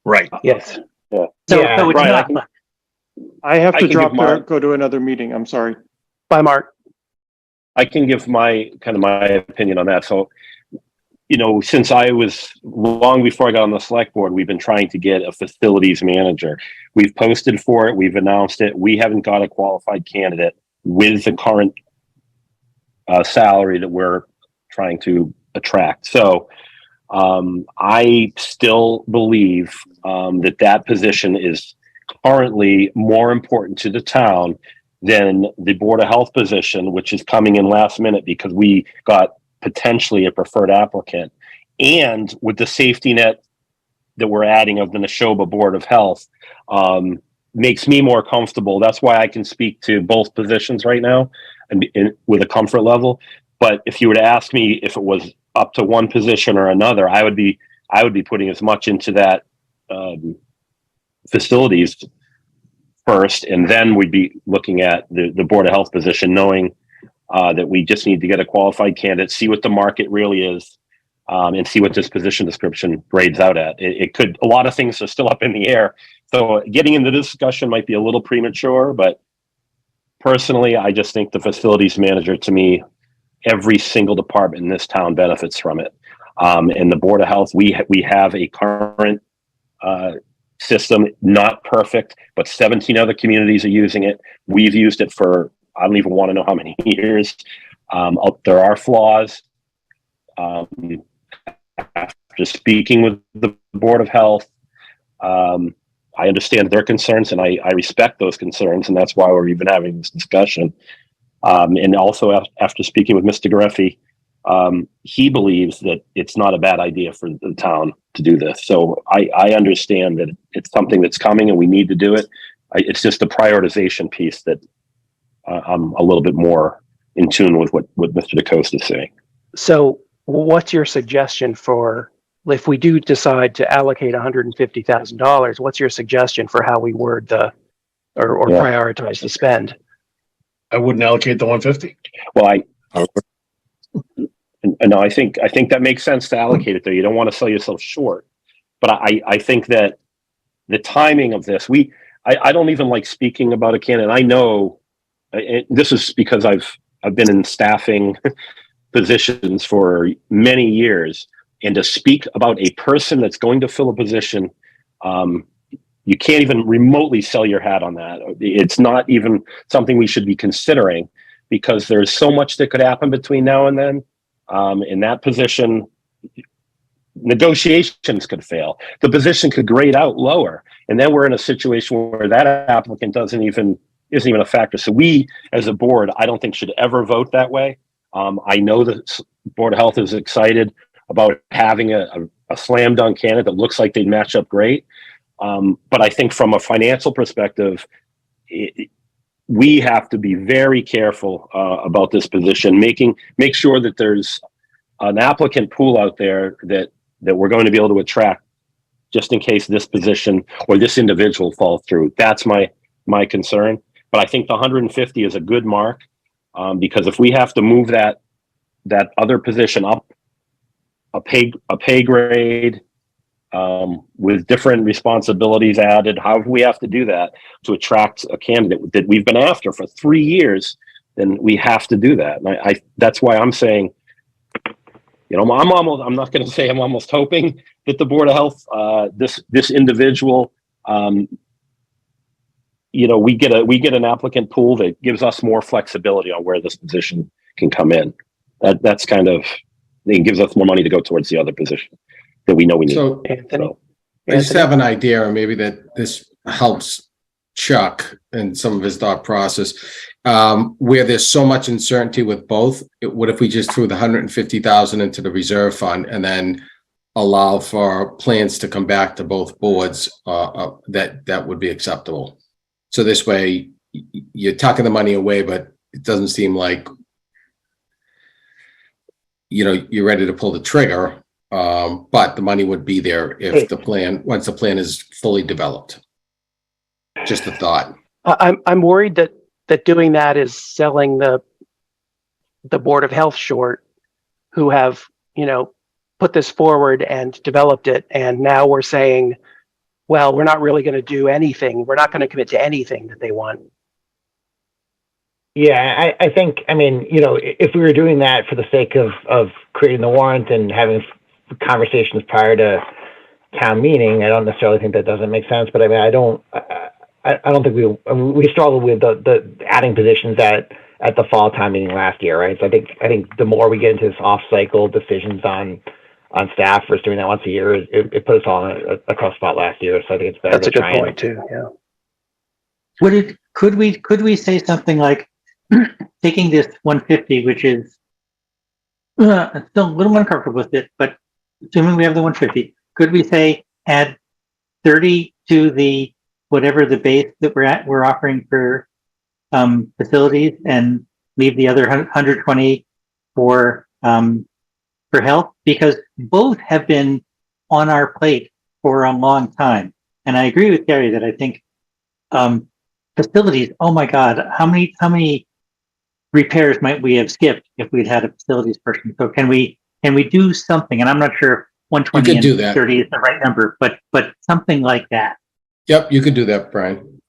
Right. Yes. Yeah. So it's Brian, not. I have to drop to go to another meeting. I'm sorry. Bye, Mark. I can give my opinion on that. So, since I was long before I got on the select board, we've been trying to get a facilities manager. We've posted for it. We've announced it. We haven't got a qualified candidate with the current salary that we're trying to attract. So I still believe that position is currently more important to the town than the Board of Health position, which is coming in last minute because we got potentially a preferred applicant. And with the safety net that we're adding of the Neshoba Board of Health, makes me more comfortable. That's why I can speak to both positions right now and with a comfort level. But if you were to ask me if it was up to one position or another, I would be putting as much into that facilities first, and then we'd be looking at the Board of Health position, knowing that we just need to get a qualified candidate, see what the market really is, and see what this position description grades out at. It could, a lot of things are still up in the air. So getting into this discussion might be a little premature, but personally, I just think the facilities manager, to me, every single department in this town benefits from it. And the Board of Health, we have a current system, not perfect, but 17 other communities are using it. We've used it for I don't even want to know how many years. There are flaws. After speaking with the Board of Health, I understand their concerns, and I respect those concerns, and that's why we're even having this discussion. And also after speaking with Mr. Gareffi, he believes that it's not a bad idea for the town to do this. So I understand that it's something that's coming and we need to do it. It's just the prioritization piece that I'm a little bit more in tune with what Mr. DeCoste is saying. So what's your suggestion for, if we do decide to allocate $150,000, what's your suggestion for how we word or prioritize the spend? I wouldn't allocate the 150. Well, no, I think that makes sense to allocate it there. You don't want to sell yourself short, but I think that the timing of this, I don't even like speaking about a candidate. I know this is because I've been in staffing positions for many years, and to speak about a person that's going to fill a position, you can't even remotely sell your hat on that. It's not even something we should be considering, because there's so much that could happen between now and then. In that position, negotiations could fail. The position could grade out lower, and then we're in a situation where that applicant isn't even a factor. So we, as a board, I don't think should ever vote that way. I know the Board of Health is excited about having a slam dunk candidate that looks like they'd match up great. But I think from a financial perspective, we have to be very careful about this position, make sure that there's an applicant pool out there that we're going to be able to attract, just in case this position or this individual falls through. That's my concern. But I think the 150 is a good mark, because if we have to move that other position up a pay grade, with different responsibilities added, however we have to do that to attract a candidate that we've been after for 3 years, then we have to do that. And that's why I'm saying, I'm not going to say I'm almost hoping that the Board of Health, this individual, we get an applicant pool that gives us more flexibility on where this position can come in. That's kind of, it gives us more money to go towards the other position that we know we need. So, Anthony? I just have an idea, or maybe that this helps Chuck and some of his thought process, where there's so much uncertainty with both. What if we just threw the 150,000 into the reserve fund and then allow for plans to come back to both boards, that would be acceptable. So this way you're tucking the money away, but it doesn't seem like, you're ready to pull the trigger. But the money would be there if once the plan is fully developed. Just a thought. I'm worried that doing that is selling the Board of Health short, who have, put this forward and developed it. And now we're saying, well, we're not really going to do anything. We're not going to commit to anything that they want. Yeah, I think, if we were doing that for the sake of creating the warrant and having conversations prior to town meeting, I don't necessarily think that doesn't make sense. But I don't think we struggled with the adding positions at the fall town meeting last year, right? So I think the more we get into this off-cycle decisions on staff versus doing that once a year, it put us all in a tough spot last year. So I think it's better. That's a good point too. Yeah. Could we say something like taking this 150, which is still a little uncomfortable with it, but assuming we have the 150, could we say add 30 to the whatever the base that we're offering for facilities, and leave the other 120 for health? Because both have been on our plate for a long time. And I agree with Gary that I think facilities, oh my God, how many repairs might we have skipped if we'd had a facilities person? So can we do something? And I'm not sure if 120 and 30 is the right number, but something like that. Yep, you can do that, Brian,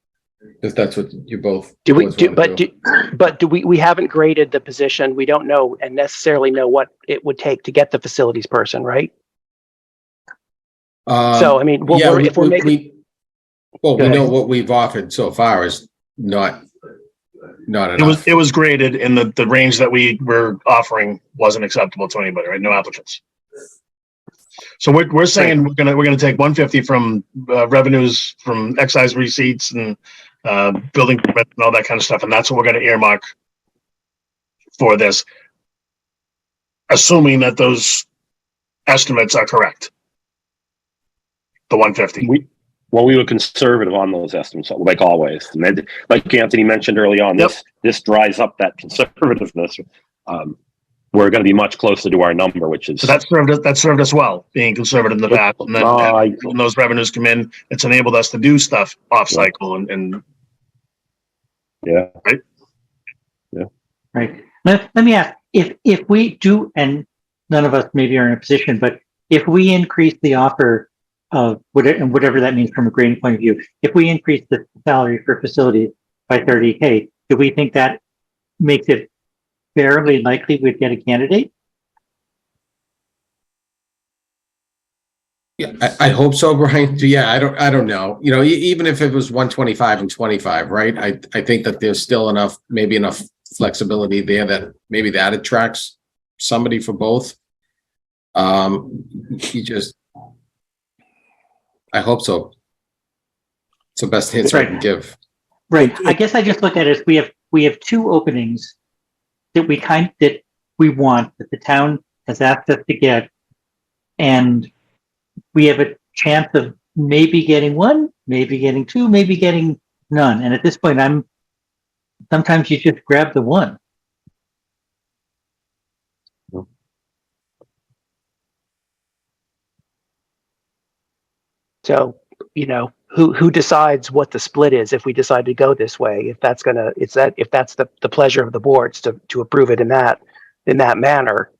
if that's what you both do. We haven't graded the position. We don't know and necessarily know what it would take to get the facilities person, right? So we know what we've offered so far is not not It enough. was graded in the range that we were offering wasn't acceptable to anybody, right? No applicants. So we're saying we're gonna take 150 from revenues from excise receipts and building permits and all that kind of stuff, and that's what we're gonna earmark for this, assuming that those estimates are correct. The 150. We were conservative on those estimates, like always. And then, like Anthony mentioned early on, this dries up that conservativeness. We're going to be much closer to our number, which is So that served us well, being conservative in the past. And then when those revenues come in, it's enabled us to do stuff off cycle and yeah. Right. Yeah. Right. Let me ask, if we do, and none of us maybe are in a position, but if we increase the offer of whatever that means from a grading point of view, if we increase the salary for facilities by 30K, do we think that makes it fairly likely we'd get a candidate? Yeah, I hope so, Brian. Yeah, I don't know. You know, even if it was 125 and 25, right? I think that there's still enough flexibility there that maybe that attracts somebody for both. I hope so. It's the best answer I can give. Right. I guess I just look at it as we have two openings that we want, that the town has asked us to get, and we have a chance of maybe getting one, maybe getting two, maybe getting none. And at this point, sometimes you just grab the one. So, who decides what the split is if we decide to go this way? If that's the pleasure of the boards to approve it in that manner,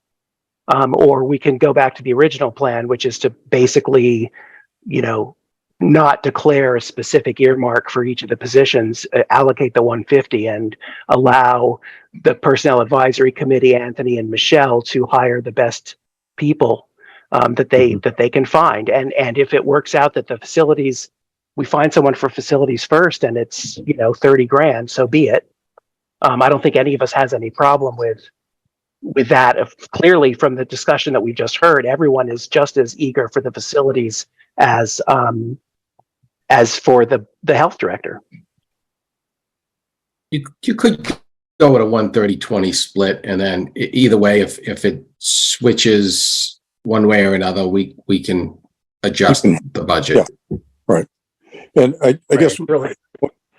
or we can go back to the original plan, which is to basically, not declare a specific earmark for each of the positions, allocate the 150 and allow the Personnel Advisory Committee, Anthony and Michelle, to hire the best people that they can find. And if it works out that the facilities, we find someone for facilities first and it's, 30 grand, so be it. I don't think any of us has any problem with that. Clearly from the discussion that we just heard, everyone is just as eager for the facilities as for the health director. You could go with a 130-20 split, and then either way, if it switches one way or another, we can adjust the budget. Yeah. Right. And I guess really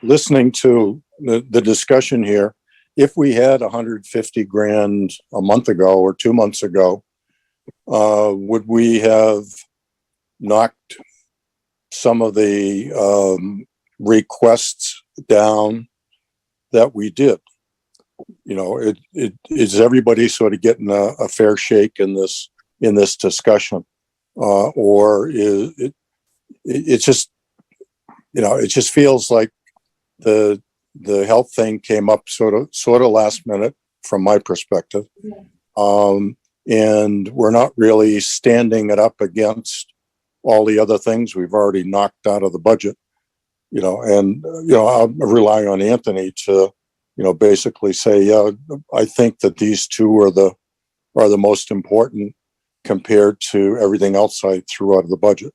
listening to the discussion here, if we had 150 grand a month ago or 2 months ago, would we have knocked some of the requests down that we did? Is everybody sort of getting a fair shake in this discussion, or is it just, it just feels like the health thing came up sort of last minute from my perspective, and we're not really standing it up against all the other things we've already knocked out of the budget, and I'm relying on Anthony to basically say, yeah, I think that these two are the most important compared to everything else I threw out of the budget.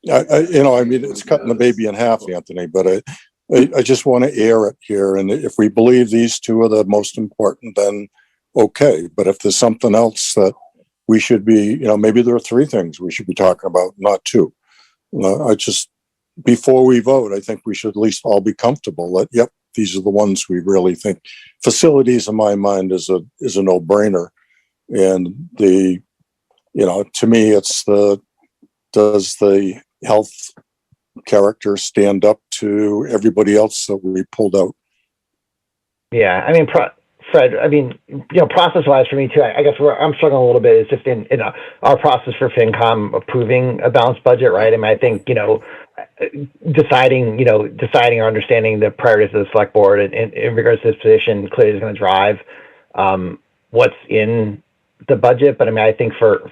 It's cutting the baby in half, Anthony, but I just want to air it here. And if we believe these two are the most important, then okay. But if there's something else that we should be, maybe there are three things we should be talking about, not two. Before we vote, I think we should at least all be comfortable that, yep, these are the ones we really think. Facilities, in my mind, is a no-brainer. And to me, it's does the health character stand up to everybody else that we pulled out? Yeah, I mean, Fred, process-wise for me too, I guess where I'm struggling a little bit is just in our process for Fincom approving a balanced budget, right? I mean, I think, deciding or understanding the priorities of the select board and in regards to this position clearly is going to drive what's in the budget. But I mean, I think for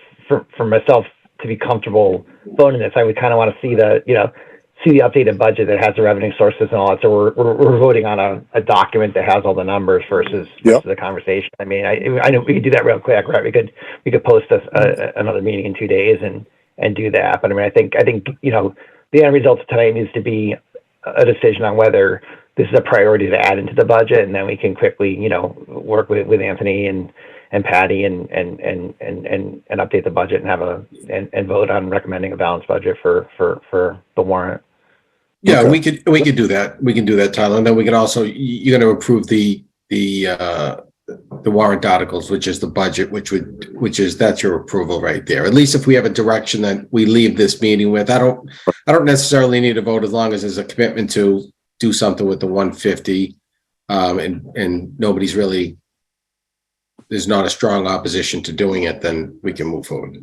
myself to be comfortable voting this, I would kind of want to see see the updated budget that has the revenue sources and all that. So we're voting on a document that has all the numbers versus the conversation. I mean, I know we could do that real quick, right? We could post another meeting in 2 days and do that. But I mean, I think you know, the end result of tonight needs to be a decision on whether this is a priority to add into the budget, and then we can quickly, you know, work with Anthony and Patty and update the budget and vote on recommending a balanced budget for the warrant. Yeah, we could do that. We can do that, Tyler. And then we can also, you're going to approve the warrant articles, which is the budget, that's your approval right there. At least if we have a direction that we leave this meeting with, I don't necessarily need a vote as long as there's a commitment to do something with the 150. And nobody's really, there's not a strong opposition to doing it, then we can move forward.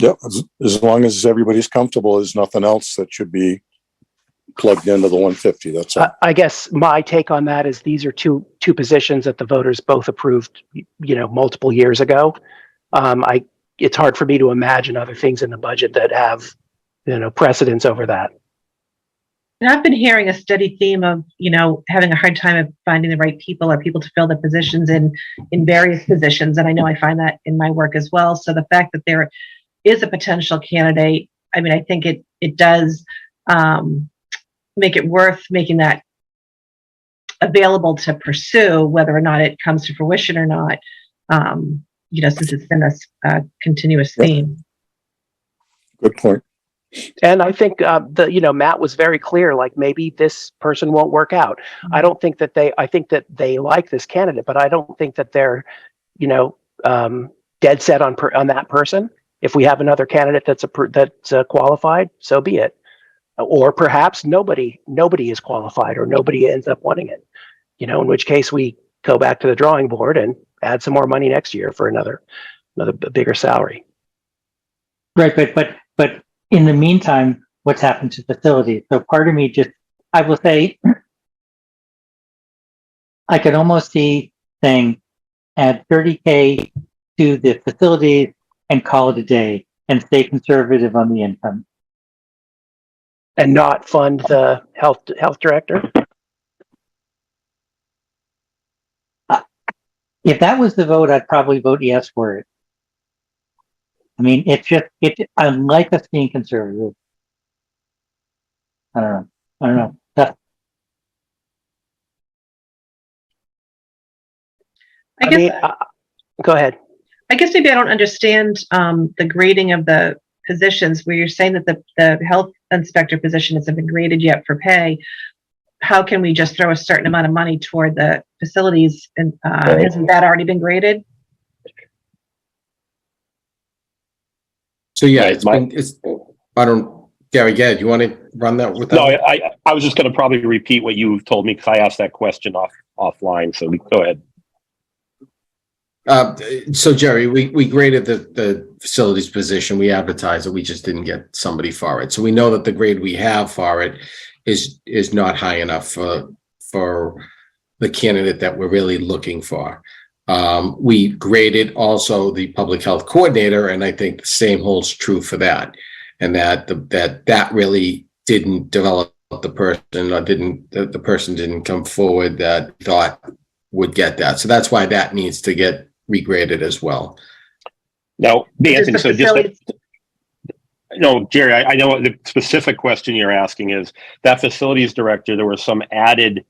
Yep, as long as everybody's comfortable, there's nothing else that should be plugged into the 150. That's all. I guess my take on that is these are two positions that the voters both approved, you know, multiple years ago. It's hard for me to imagine other things in the budget that have, you know, precedence over that. And I've been hearing a steady theme of, you know, having a hard time of finding the right people or people to fill the positions in various positions. And I know I find that in my work as well. So the fact that there is a potential candidate, I mean, I think it does make it worth making that available to pursue, whether or not it comes to fruition or not, you know, since it's been a continuous theme. Good point. And I think you know, Matt was very clear, like maybe this person won't work out. I don't think that I think that they like this candidate, but I don't think that they're, you know, dead set on that person. If we have another candidate that's qualified, so be it. Or perhaps nobody is qualified, or nobody ends up wanting it. You know, in which case we go back to the drawing board and add some more money next year for another bigger salary. Right, but in the meantime, what's happened to facilities? So part of me I will say, I could almost see saying, add 30K to the facilities and call it a day and stay conservative on the income. And not fund the health director? If that was the vote, I'd probably vote yes for it. I mean, I like us being conservative. I don't know. I guess, go ahead. I guess maybe I don't understand the grading of the positions where you're saying that the health inspector position hasn't been graded yet for pay. How can we just throw a certain amount of money toward the facilities? And hasn't that already been graded? So yeah, Gary, do you want to run that with that? No, I was just going to probably repeat what you told me because I asked that question offline. So go ahead. So Jerry, we graded the facilities position. We advertised it. We just didn't get somebody for it. So we know that the grade we have for it is not high enough for the candidate that we're really looking for. We graded also the public health coordinator, and I think the same holds true for that. And that really didn't develop the person, or the person didn't come forward that thought would get that. So that's why that needs to get regraded as well. Now, Anthony, so no, Jerry, I know the specific question you're asking is that facilities director, there were some added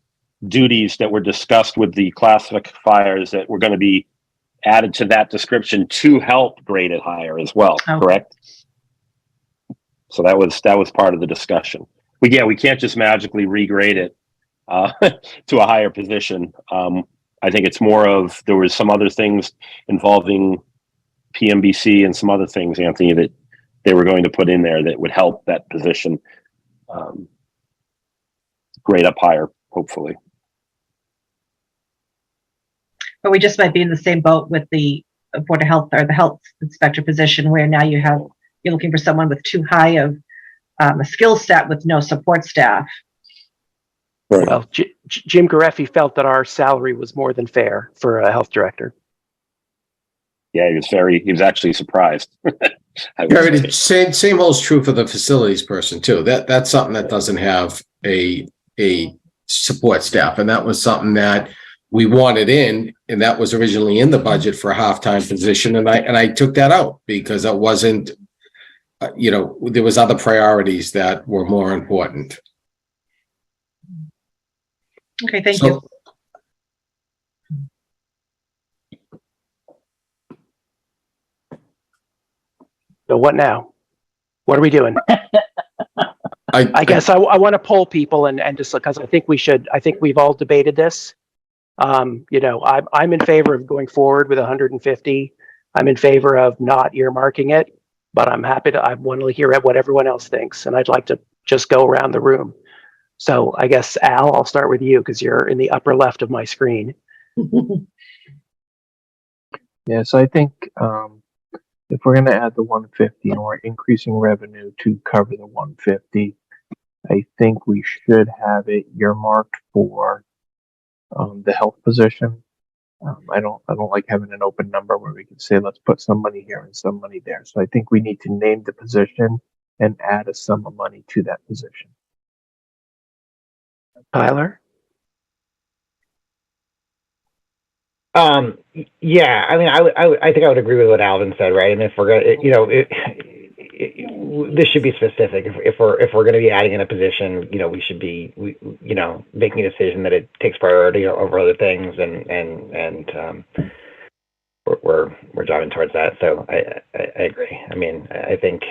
duties that were discussed with the classifiers that were going to be added to that description to help grade it higher as well, correct? So that was part of the discussion. We can't just magically regrade it to a higher position. I think it's more of, there was some other things involving PMBC and some other things, Anthony, that they were going to put in there that would help that position grade up higher, hopefully. But we just might be in the same boat with the Board of Health or the health inspector position, where now you're looking for someone with too high of a skill set with no support staff. Right. Well, Jim Gareffi felt that our salary was more than fair for a health director. Yeah, he was actually surprised. I would Gary, say. the same holds true for the facilities person too. That's something that doesn't have a support staff, and that was something that we wanted in, and that was originally in the budget for a half-time position, and I took that out because it wasn't, there was other priorities that were more important. Okay, thank So- you. So what now? What are we doing? I guess I want to poll people and just because I think we've all debated this. I'm in favor of going forward with 150. I'm in favor of not earmarking it, but I want to hear what everyone else thinks. And I'd like to just go around the room. So I guess, Al, I'll start with you because you're in the upper left of my screen. Yes, I think if we're going to add the 150 and we're increasing revenue to cover the 150, I think we should have it earmarked for the health position. I don't like having an open number where we can say let's put some money here and some money there. So I think we need to name the position and add a sum of money to that position. Tyler? Yeah, I mean, I think I would agree with what Alvin said, right? And if we're gonna, this should be specific. If we're going to be adding in a position, we should be, making a decision that it takes priority over other things, and we're driving towards that. So I agree. I mean, I think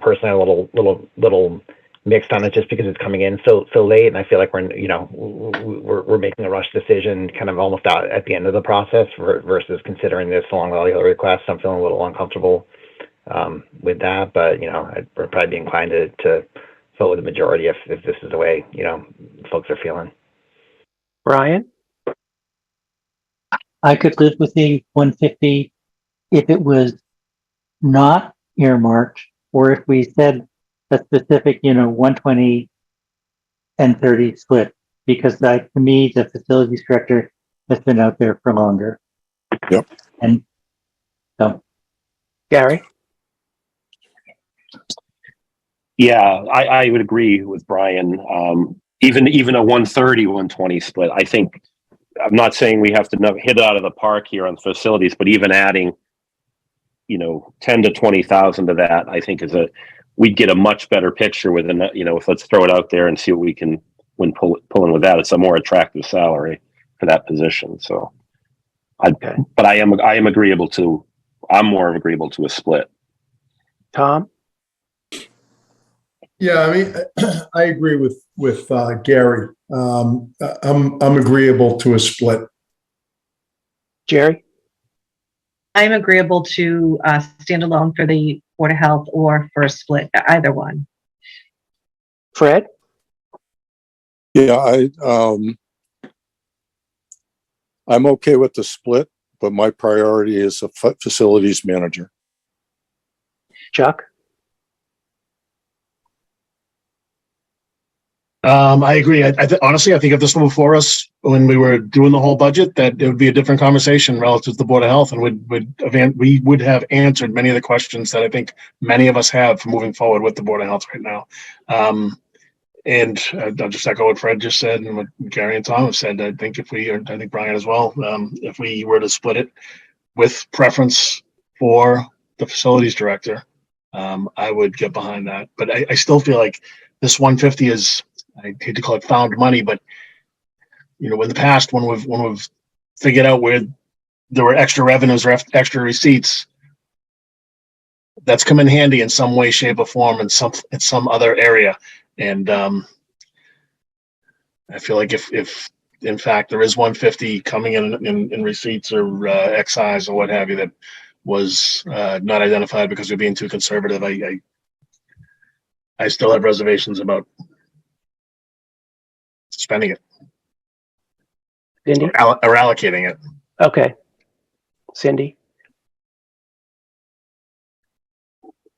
personally, a little mixed on it just because it's coming in so late, and I feel like we're making a rush decision kind of almost out at the end of the process versus considering this along with all the other requests. I'm feeling a little uncomfortable with that, but I'd probably be inclined to vote with the majority if this is the way folks are feeling. Brian? I could live with the 150 if it was not earmarked, or if we said a specific, 120 and 30 split, because to me, the facilities director has been out there for longer. Yep. And so. Gary? Yeah, I would agree with Brian. Even a 130, 120 split, I think, I'm not saying we have to hit it out of the park here on facilities, but even adding, 10 to 20,000 to that, I think we'd get a much better picture within that, if let's throw it out there and see what we can pull in with that. It's a more attractive salary for that position. So but I'm more agreeable to a split. Tom? Yeah, I mean, I agree with Gary. I'm agreeable to a split. Jerry? I'm agreeable to stand alone for the Board of Health or for a split, either one. Fred? Yeah, I'm okay with the split, but my priority is a facilities manager. Chuck? I agree. Honestly, I think if this were before us when we were doing the whole budget, that it would be a different conversation relative to the Board of Health, and we would have answered many of the questions that I think many of us have for moving forward with the Board of Health right now. And I'll just echo what Fred just said and what Gary and Tom have said. I think I think Brian as well, if we were to split it with preference for the facilities director, I would get behind that. But I still feel like this 150 is, I hate to call it found money, but in the past when we've figured out where there were extra revenues or extra receipts, that's come in handy in some way, shape, or form in some other area. And I feel like if in fact there is 150 coming in receipts or excise or what have you that was not identified because we're being too conservative, I still have reservations about spending it. Cindy? Or allocating it. Okay. Cindy?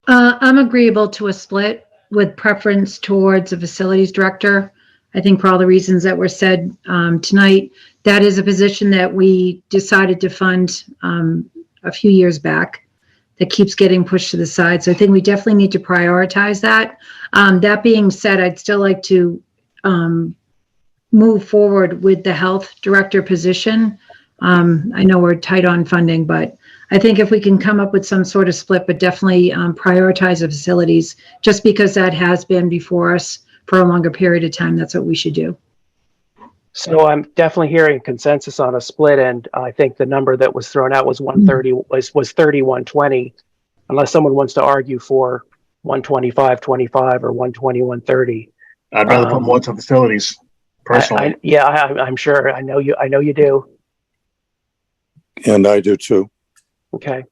I'm agreeable to a split with preference towards a facilities director. I think for all the reasons that were said tonight, that is a position that we decided to fund a few years back. that keeps getting pushed to the side. So I think we definitely need to prioritize that. That being said, I'd still like to move forward with the health director position. I know we're tight on funding, but I think if we can come up with some sort of split, but definitely prioritize the facilities, just because that has been before us for a longer period of time, that's what we should do. So I'm definitely hearing consensus on a split, and I think the number that was thrown out was 130, was 30, 120, unless someone wants to argue for 125, 25, or 120, 130. I'd rather put more to facilities, personally. I'm sure. I know you do. And I do too. Okay.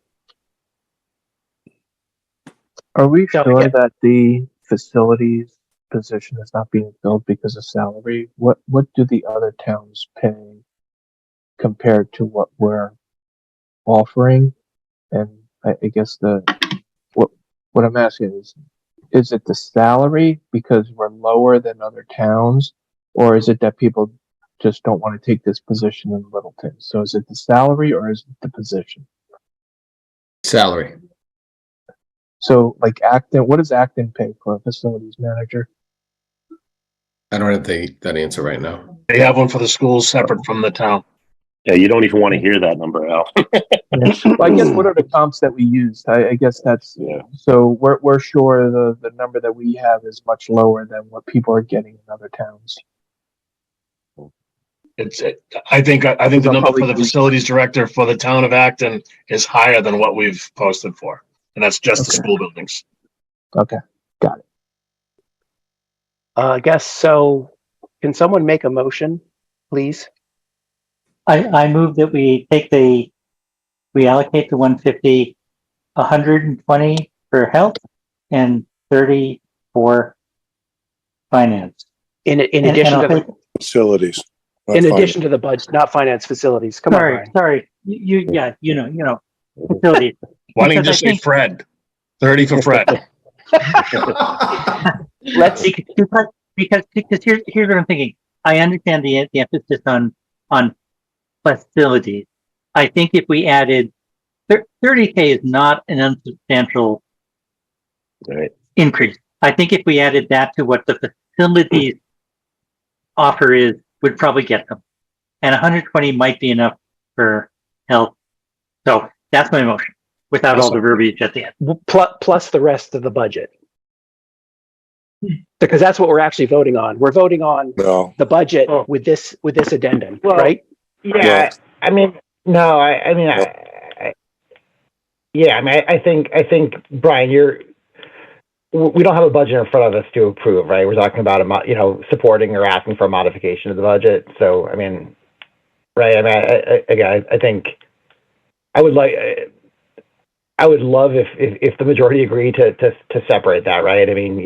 Are we So, sure yeah. that the facilities position is not being filled because of salary? What do the other towns pay compared to what we're offering? And I guess what I'm asking is it the salary because we're lower than other towns, or is it that people just don't want to take this position in Littleton? So is it the salary or is it the position? Salary. So like Acton, what does Acton pay for a facilities manager? I don't have that answer right now. They have one for the schools separate from the town. Yeah, you don't even want to hear that number, Al. Well, I guess what are the comps that we used? I guess that's so we're sure the number that we have is much lower than what people are getting in other towns. I think the number for the facilities director for the town of Acton is higher than what we've posted for, and that's just the school buildings. Okay, got it. I guess so. Can someone make a motion, please? I move that we allocate the 150, 120 for health and 30 for finance. In addition to the Facilities. addition to the budget, not finance, facilities. Come on, Brian. Sorry. Facilities. Why don't you just say Fred? 30 for Fred. Let's because here's what I'm thinking. I understand the emphasis on facilities. I think if we added 30K is not an unsubstantial increase. I think if we added that to what the facilities offer is, would probably get them. And 120 might be enough for health. So that's my motion without all the verbiage at the end. plus the rest of the budget. Because that's what we're actually voting on. We're voting on the budget with this addendum, right? Yeah, I mean, no, I think Brian, we don't have a budget in front of us to approve, right? We're talking about supporting or asking for a modification of the budget. So, I mean, right? I mean, I think I would love if the majority agree to separate that, right? I mean,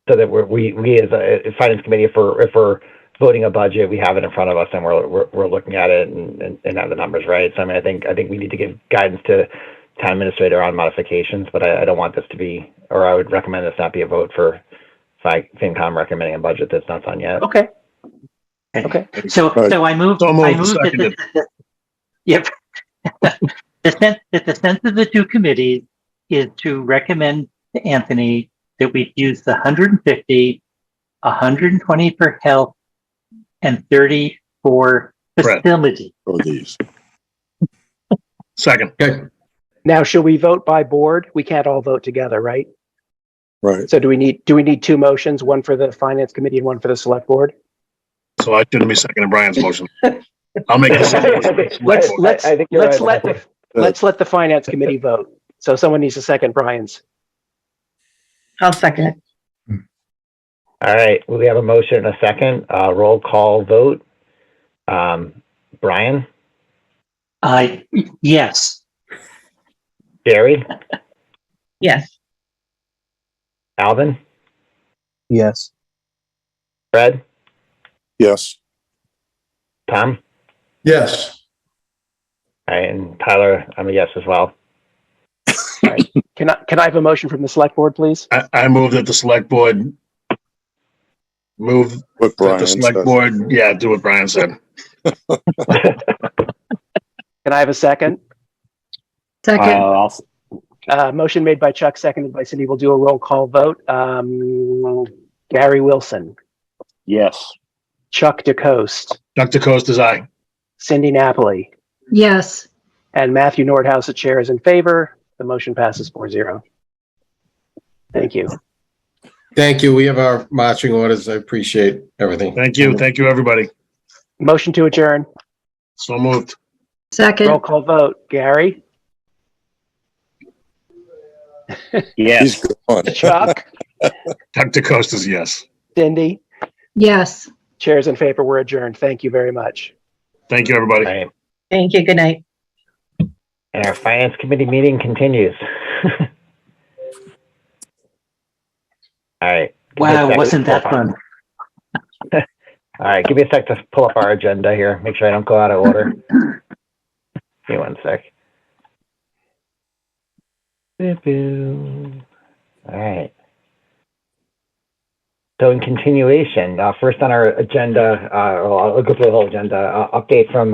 so that we as a finance committee, if we're voting a budget, we have it in front of us and we're looking at it and have the numbers, right? So I mean, I think we need to give guidance to town administrator on modifications, but I don't want this to be, or I would recommend this not be a vote for Fincom recommending a budget that's not done yet. Okay. So I move that yep. The sense of the two committees is to recommend to Anthony that we use the 150, 120 for health, and 30 for facility. For these. Second. Okay. Now, should we vote by board? We can't all vote together, right? Right. So do we need two motions, one for the finance committee and one for the select board? So I shouldn't be seconding Brian's motion. I'll make the second motion. Let's let the finance committee vote. So someone needs to second Brian's. I'll second it. All right, we have a motion and a second. Roll call vote. Brian? Yes. Jerry? Yes. Alvin? Yes. Fred? Yes. Tom? Yes. All right, and Tyler, I'm a yes as well. All right. Can I have a motion from the select board, please? I move that the select board move What that Brian the select said. board, do what Brian said. Can I have a second? Second. Motion made by Chuck, seconded by Cindy. We'll do a roll call vote. Gary Wilson, Yes. Chuck DeCoste, Dr. Coast is aye. Cindy Napoli, Yes. and Matthew Nordhaus, the chair, is in favor. The motion passes 4-0. Thank you. Thank you. We have our marching orders. I appreciate everything. Thank you. Thank you, everybody. Motion to adjourn. So moved. Roll Second. call vote. Gary, Yes. He's gone. Chuck, Dr. Coast is yes. Cindy, Yes. chairs in favor. We're adjourned. Thank you very much. Thank you, everybody. All right. Thank you. Good night. And our finance committee meeting continues. All right. Give me a Wow, sec. wasn't that fun? All right, give me a sec to pull up our agenda here. Make sure I don't go out of order. Give me one sec. All right. So in continuation, first on our agenda, I'll go through the whole agenda, update from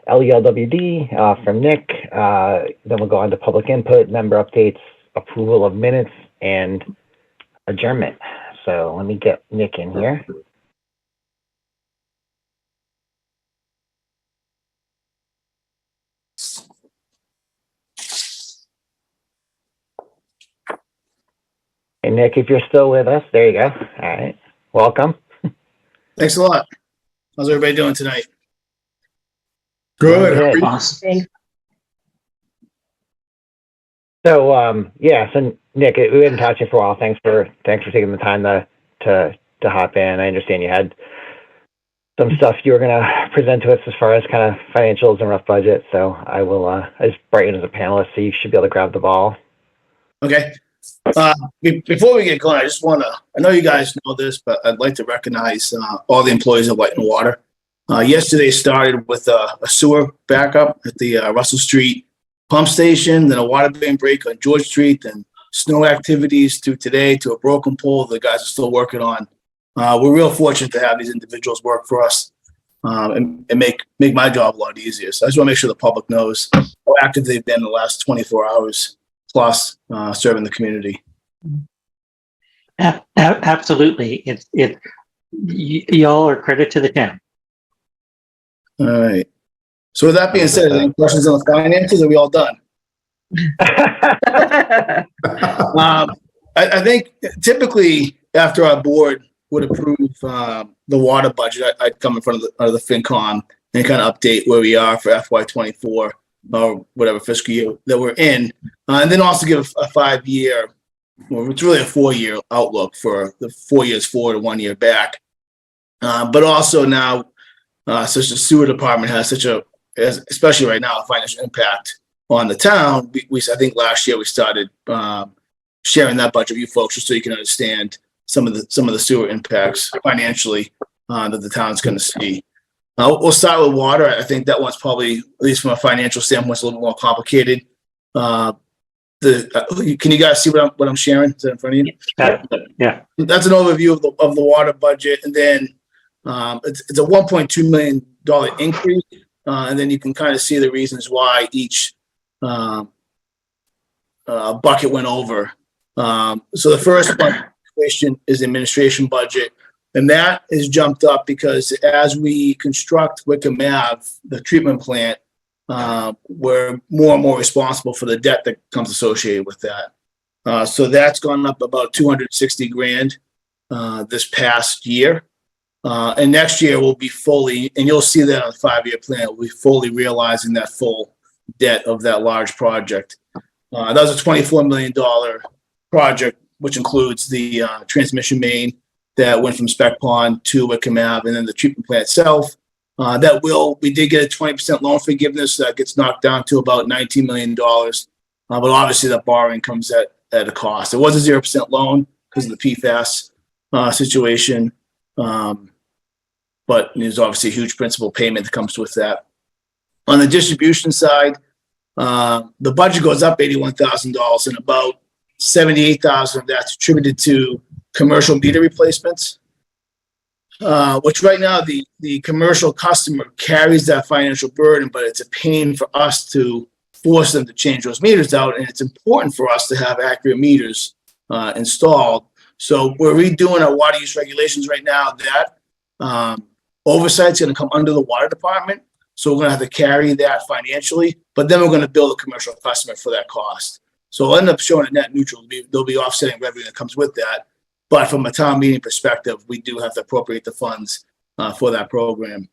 LELWD, from Nick, then we'll go on to public input, member updates, approval of minutes, and adjournment. So let me get Nick in here. Hey, Nick, if you're still with us, there you go. All right. Welcome. Thanks a lot. How's everybody doing tonight? Good. Good. Awesome. So, yeah, so Nick, we hadn't talked to you for a while. Thanks for taking the time to hop in. I understand you had some stuff you were going to present to us as far as kind of financials and rough budget. So I just brought you in as a panelist, so you should be able to grab the ball. Okay. Before we get going, I just want to, I know you guys know this, but I'd like to recognize all the employees of Light and Water. Yesterday started with a sewer backup at the Russell Street pump station, then a water main break on George Street, then snow activities to today to a broken pole the guys are still working on. We're real fortunate to have these individuals work for us and make my job a lot easier. So I just want to make sure the public knows how active they've been in the last 24 hours plus serving the community. Absolutely. Y'all are credit to the town. All right. So with that being said, any questions on the finances? Are we all done? I think typically after our board would approve the water budget, I'd come in front of the Fincom and kind of update where we are for FY24 or whatever fiscal year that we're in, and then also give a 5-year, well, it's really a 4-year outlook for the 4 years forward and 1 year back. But also now, such a sewer department has such a, especially right now, a financial impact on the town. I think last year we started sharing that budget with you folks just so you can understand some of the sewer impacts financially that the town's going to see. We'll start with water. I think that one's probably, at least from a financial standpoint, a little more complicated. Can you guys see what I'm sharing? Is that in front of you? Yeah. That's an overview of the water budget, and then it's a $1.2 million increase, and then you can kind of see the reasons why each bucket went over. So the first one is administration budget, and that is jumped up because as we construct Wickham Ave, the treatment plant, we're more and more responsible for the debt that comes associated with that. So that's gone up about $260,000 this past year. And next year we'll be fully, and you'll see that on the 5-year plan, we'll be fully realizing that full debt of that large project. That was a $24 million project, which includes the transmission main that went from Spec Pond to Wickham Ave, and then the treatment plant itself. We did get a 20% loan forgiveness that gets knocked down to about $19 million. But obviously that borrowing comes at a cost. It was a 0% loan because of the PFAS situation. But there's obviously a huge principal payment that comes with that. On the distribution side, the budget goes up $81,000, and about $78,000 of that's attributed to commercial meter replacements, which right now the commercial customer carries that financial burden, but it's a pain for us to force them to change those meters out. And it's important for us to have accurate meters installed. So we're redoing our water use regulations right now. That oversight's going to come under the water department. So we're going to have to carry that financially, but then we're going to bill the commercial customer for that cost. So it'll end up showing a net neutral. There'll be offsetting revenue that comes with that. But from a town meeting perspective, we do have to appropriate the funds for that program.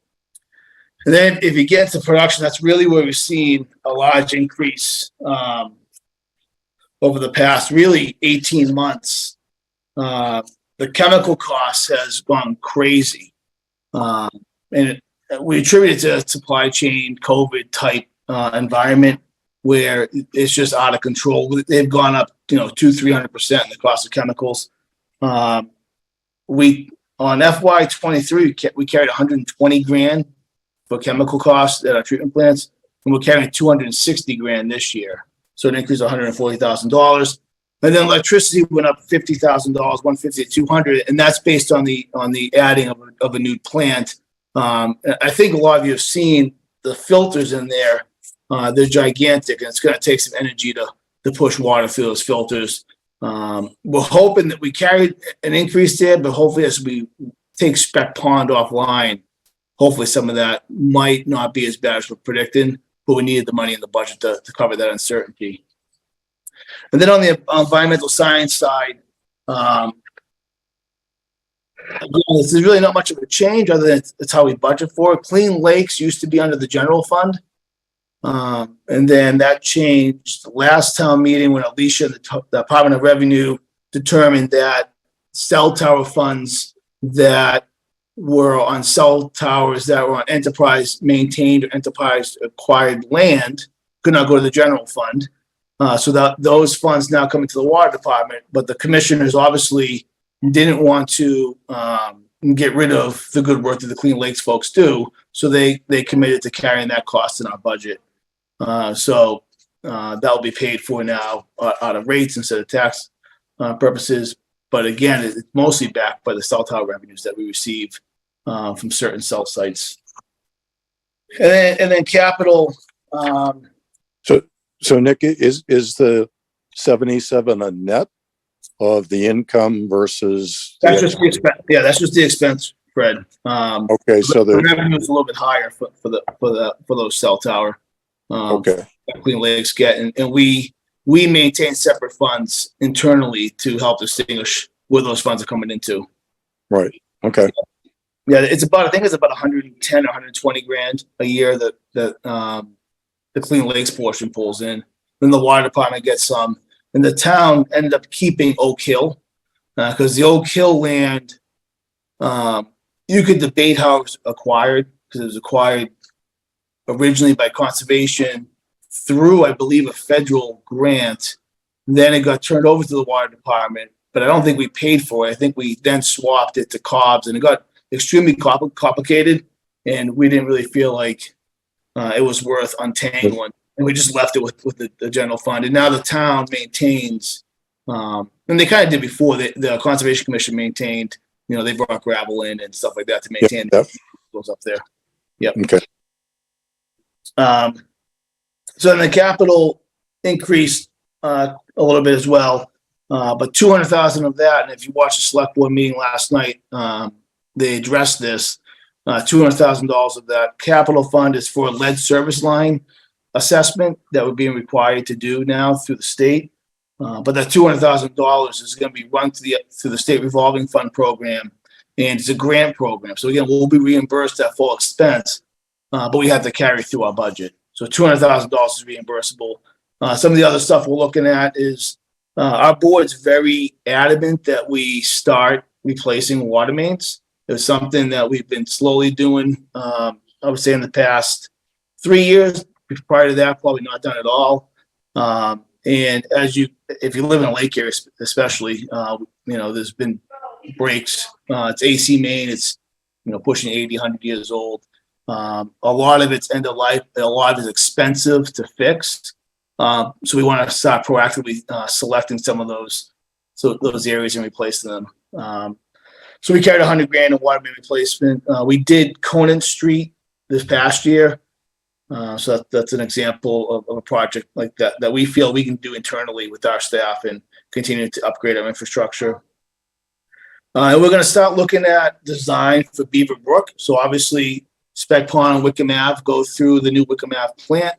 And then if you get to production, that's really where we've seen a large increase over the past really 18 months. The chemical cost has gone crazy. And we attribute it to a supply chain COVID type environment where it's just out of control. They've gone up, 200-300% in the cost of chemicals. We on FY23 we carried 120 grand for chemical costs at our treatment plants, and we're carrying 260 grand this year. So an increase of $140,000. And then electricity went up $50,000, 150 to 200, and that's based on the adding of a new plant. I think a lot of you have seen the filters in there. They're gigantic, and it's going to take some energy to push water through those filters. We're hoping that we carried an increase there, but hopefully as we take Spec Pond offline, hopefully some of that might not be as bad as we're predicting, but we needed the money in the budget to cover that uncertainty. And then on the environmental science side, again, this is really not much of a change other than it's how we budget for it. Clean Lakes used to be under the general fund. And then that changed last town meeting when Alicia, the Department of Revenue, determined that cell tower funds that were on cell towers that were on enterprise maintained or enterprise acquired land could not go to the general fund. So that those funds now come into the water department, but the commissioners obviously didn't want to get rid of the good work that the Clean Lakes folks do. So they committed to carrying that cost in our budget. So that'll be paid for now out of rates instead of tax purposes. But again, it's mostly backed by the cell tower revenues that we receive from certain cell sites. And then capital. So Nick, is the 77 a net of the income versus? That's just the expense. Yeah, that's just the expense, Fred. Okay, so the revenue is a little bit higher for those cell tower. Okay. Clean Lakes get, and we maintain separate funds internally to help distinguish where those funds are coming into. Right. Okay. Yeah, I think it's about 110 or 120 grand a year that the Clean Lakes portion pulls in. Then the water department gets some, and the town ended up keeping Oak Hill because the Oak Hill land, you could debate how it was acquired because it was acquired originally by conservation through, I believe, a federal grant. Then it got turned over to the water department, but I don't think we paid for it. I think we then swapped it to Cobb's, and it got extremely complicated, and we didn't really feel like it was worth untangling, and we just left it with the general fund. And now the town maintains, and they kind of did before. The Conservation Commission maintained, they brought gravel in and stuff like that to maintain those up there. Yep. Okay. So then the capital increased a little bit as well, but 200,000 of that. And if you watched the select board meeting last night, they addressed this. $200,000 of that capital fund is for a lead service line assessment that we're being required to do now through the state. But that $200,000 is going to be run through the state revolving fund program, and it's a grant program. So again, we'll be reimbursed that full expense, but we have to carry through our budget. So $200,000 is reimbursable. Some of the other stuff we're looking at is our board's very adamant that we start replacing water mains. It's something that we've been slowly doing, I would say in the past 3 years. Prior to that, probably not done at all. And if you live in a lake area, especially, there's been breaks. It's AC main. It's, pushing 80, 100 years old. A lot of it's end of life. A lot of it's expensive to fix. So we want to start proactively selecting some of those areas and replacing them. So we carried 100 grand in water main replacement. We did Conant Street this past year. So that's an example of a project like that we feel we can do internally with our staff and continue to upgrade our infrastructure. And we're going to start looking at design for Beaver Brook. So obviously, Spec Pond and Wickham Ave go through the new Wickham Ave plant,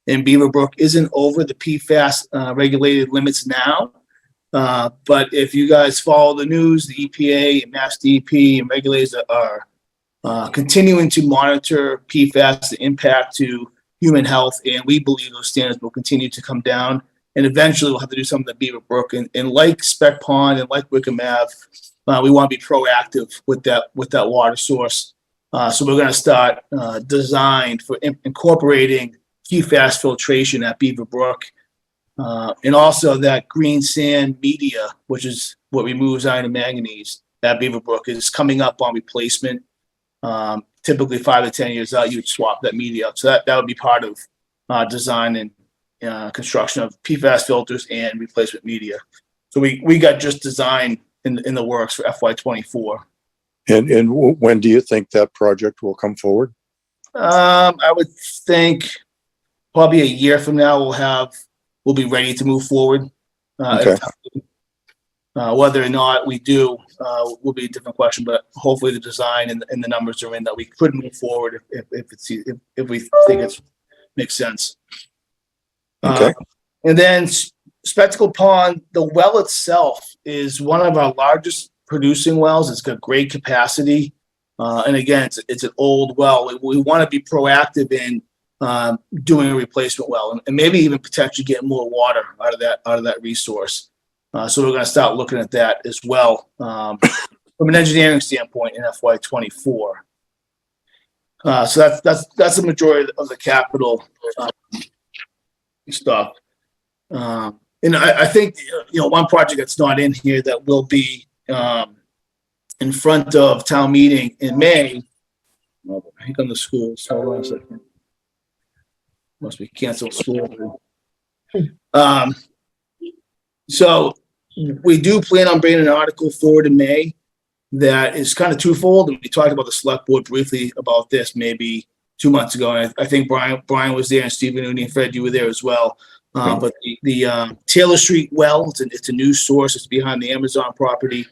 and Beaver Brook isn't over the PFAS regulated limits now. But if you guys follow the news, the EPA and Mass DEP and regulators are continuing to monitor PFAS, the impact to human health, and we believe those standards will continue to come down. And eventually, we'll have to do something at Beaver Brook. And like Spec Pond and like Wickham Ave, we want to be proactive with that water source. So we're going to start design for incorporating PFAS filtration at Beaver Brook, and also that green sand media, which is what removes iron and manganese at Beaver Brook, is coming up on replacement. Typically 5 to 10 years out, you'd swap that media out. So that would be part of design and construction of PFAS filters and replacement media. So we got just design in the works for FY24. And when do you think that project will come forward? I would think probably a year from now we'll be ready to move forward. Okay. Whether or not we do will be a different question, but hopefully the design and the numbers are in that we could move forward if we think it makes sense. Okay. And then Spectacle Pond, the well itself is one of our largest producing wells. It's got great capacity. And again, it's an old well. We want to be proactive in doing a replacement well and maybe even potentially get more water out of that resource. So we're going to start looking at that as well from an engineering standpoint in FY24. So that's the majority of the capital stuff. And I think one project that's not in here that will be in front of town meeting in May. Well, here come the schools. Hold on a second. Must be canceled school. So we do plan on bringing an article forward in May that is kind of twofold. And we talked about the select board briefly about this maybe 2 months ago. And I think Brian was there and Stephen Rooney and Fred, you were there as well. But the Taylor Street well, it's a new source. It's behind the Amazon property.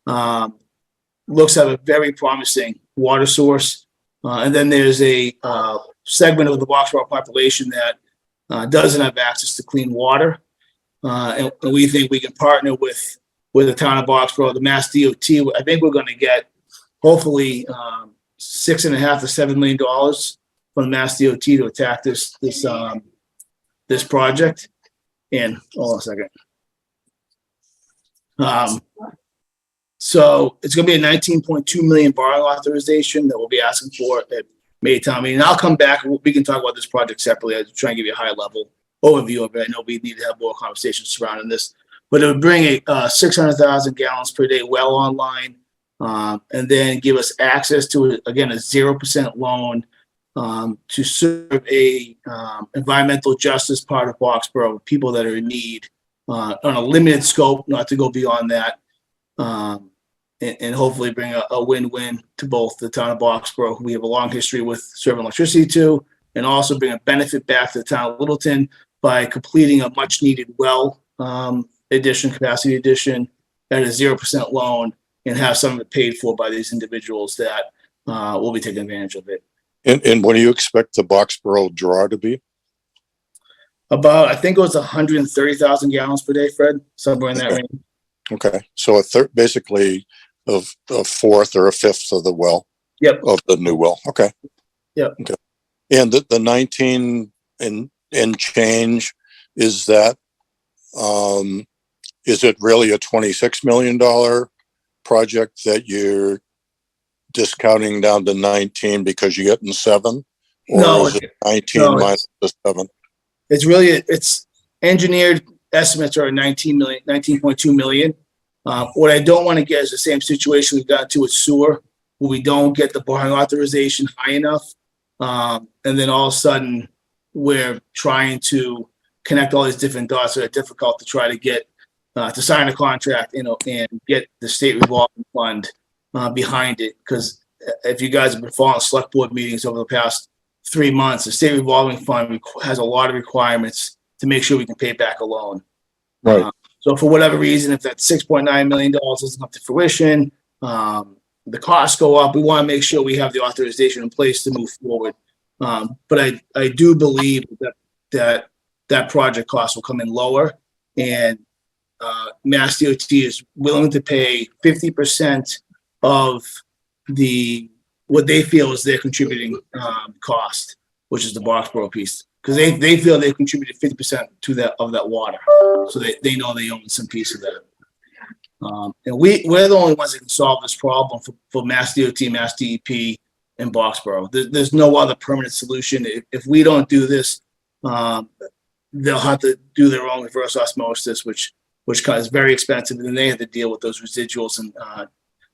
Looks to have a very promising water source. And then there's a segment of the Boxborough population that doesn't have access to clean water. And we think we can partner with the town of Boxborough, the Mass DOT. I think we're going to get hopefully $6.5 to $7 million from the Mass DOT to attack this project. And hold on a second. So it's going to be a $19.2 million borrowing authorization that we'll be asking for at May town meeting. And I'll come back. We can talk about this project separately. I'll try and give you a high level overview of it. I know we need to have more conversations surrounding this, but it would bring a 600,000 gallons per day well online, and then give us access to, again, a 0% loan to serve a environmental justice part of Boxborough, people that are in need on a limited scope, not to go beyond that, and hopefully bring a win-win to both the town of Boxborough, who we have a long history with serving electricity to, and also bring a benefit back to the town of Littleton by completing a much-needed well capacity addition at a 0% loan, and have some of it paid for by these individuals that will be taking advantage of it. And what do you expect the Boxborough draw to be? About, I think it was 130,000 gallons per day, Fred, somewhere in that range. Okay, so basically a fourth or a fifth of the well. Yep. Of the new well. Okay. Yep. Okay. And the 19 and change, is that is it really a $26 million project that you're discounting down to 19 because you're getting 7? Or No, is it 19 minus the 7? It's engineered estimates are 19.2 million. What I don't want to get is the same situation we got to with sewer, where we don't get the borrowing authorization high enough. And then all of a sudden we're trying to connect all these different dots that are difficult to try to get to sign a contract, and get the state revolving fund behind it. Because if you guys have been following select board meetings over the past 3 months, the state revolving fund has a lot of requirements to make sure we can pay back a loan. Right. So for whatever reason, if that $6.9 million doesn't come to fruition, the costs go up. We want to make sure we have the authorization in place to move forward. But I do believe that project cost will come in lower, and Mass DOT is willing to pay 50% of what they feel is their contributing cost, which is the Boxborough piece, because they feel they've contributed 50% of that water, so they know they own some piece of that. And we're the only ones that can solve this problem for Mass DOT, Mass DEP, and Boxborough. There's no other permanent solution. If we don't do this, they'll have to do their own reverse osmosis, which is very expensive, and then they have to deal with those residuals and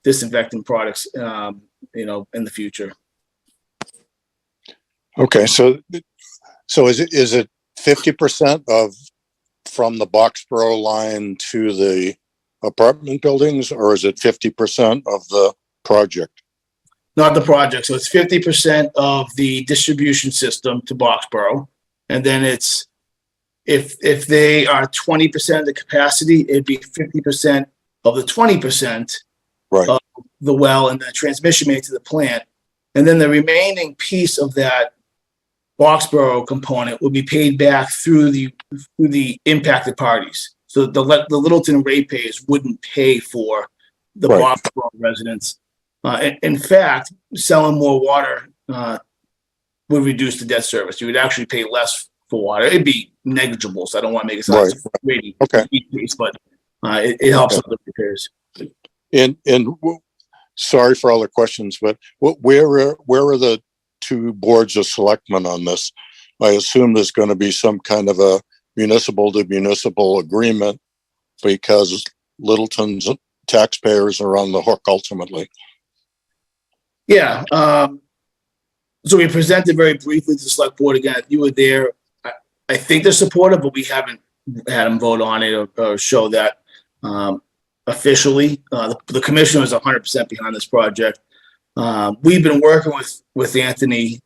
disinfectant products, in the future. Okay, so is it 50% from the Boxborough line to the apartment buildings, or is it 50% of the project? Not the project. So it's 50% of the distribution system to Boxborough, and then it's if they are 20% of the capacity, it'd be 50% of the 20%. Right. Of the well and the transmission main to the plant, and then the remaining piece of that Boxborough component will be paid back through the impacted parties. So the Littleton ratepayers wouldn't pay for the Right. Boxborough residents. In fact, selling more water would reduce the debt service. You would actually pay less for water. It'd be negligible, so I don't want to make it sound like a really decrease, but it helps with the repairs. And sorry for all the questions, but where are the two boards of selectmen on this? I assume there's going to be some kind of a municipal to municipal agreement, because Littleton's taxpayers are on the hook ultimately. Yeah. So we presented very briefly to the select board. Again, you were there. I think they're supportive, but we haven't had them vote on it or show that officially. The commissioner is 100% behind this project. We've been working with Anthony,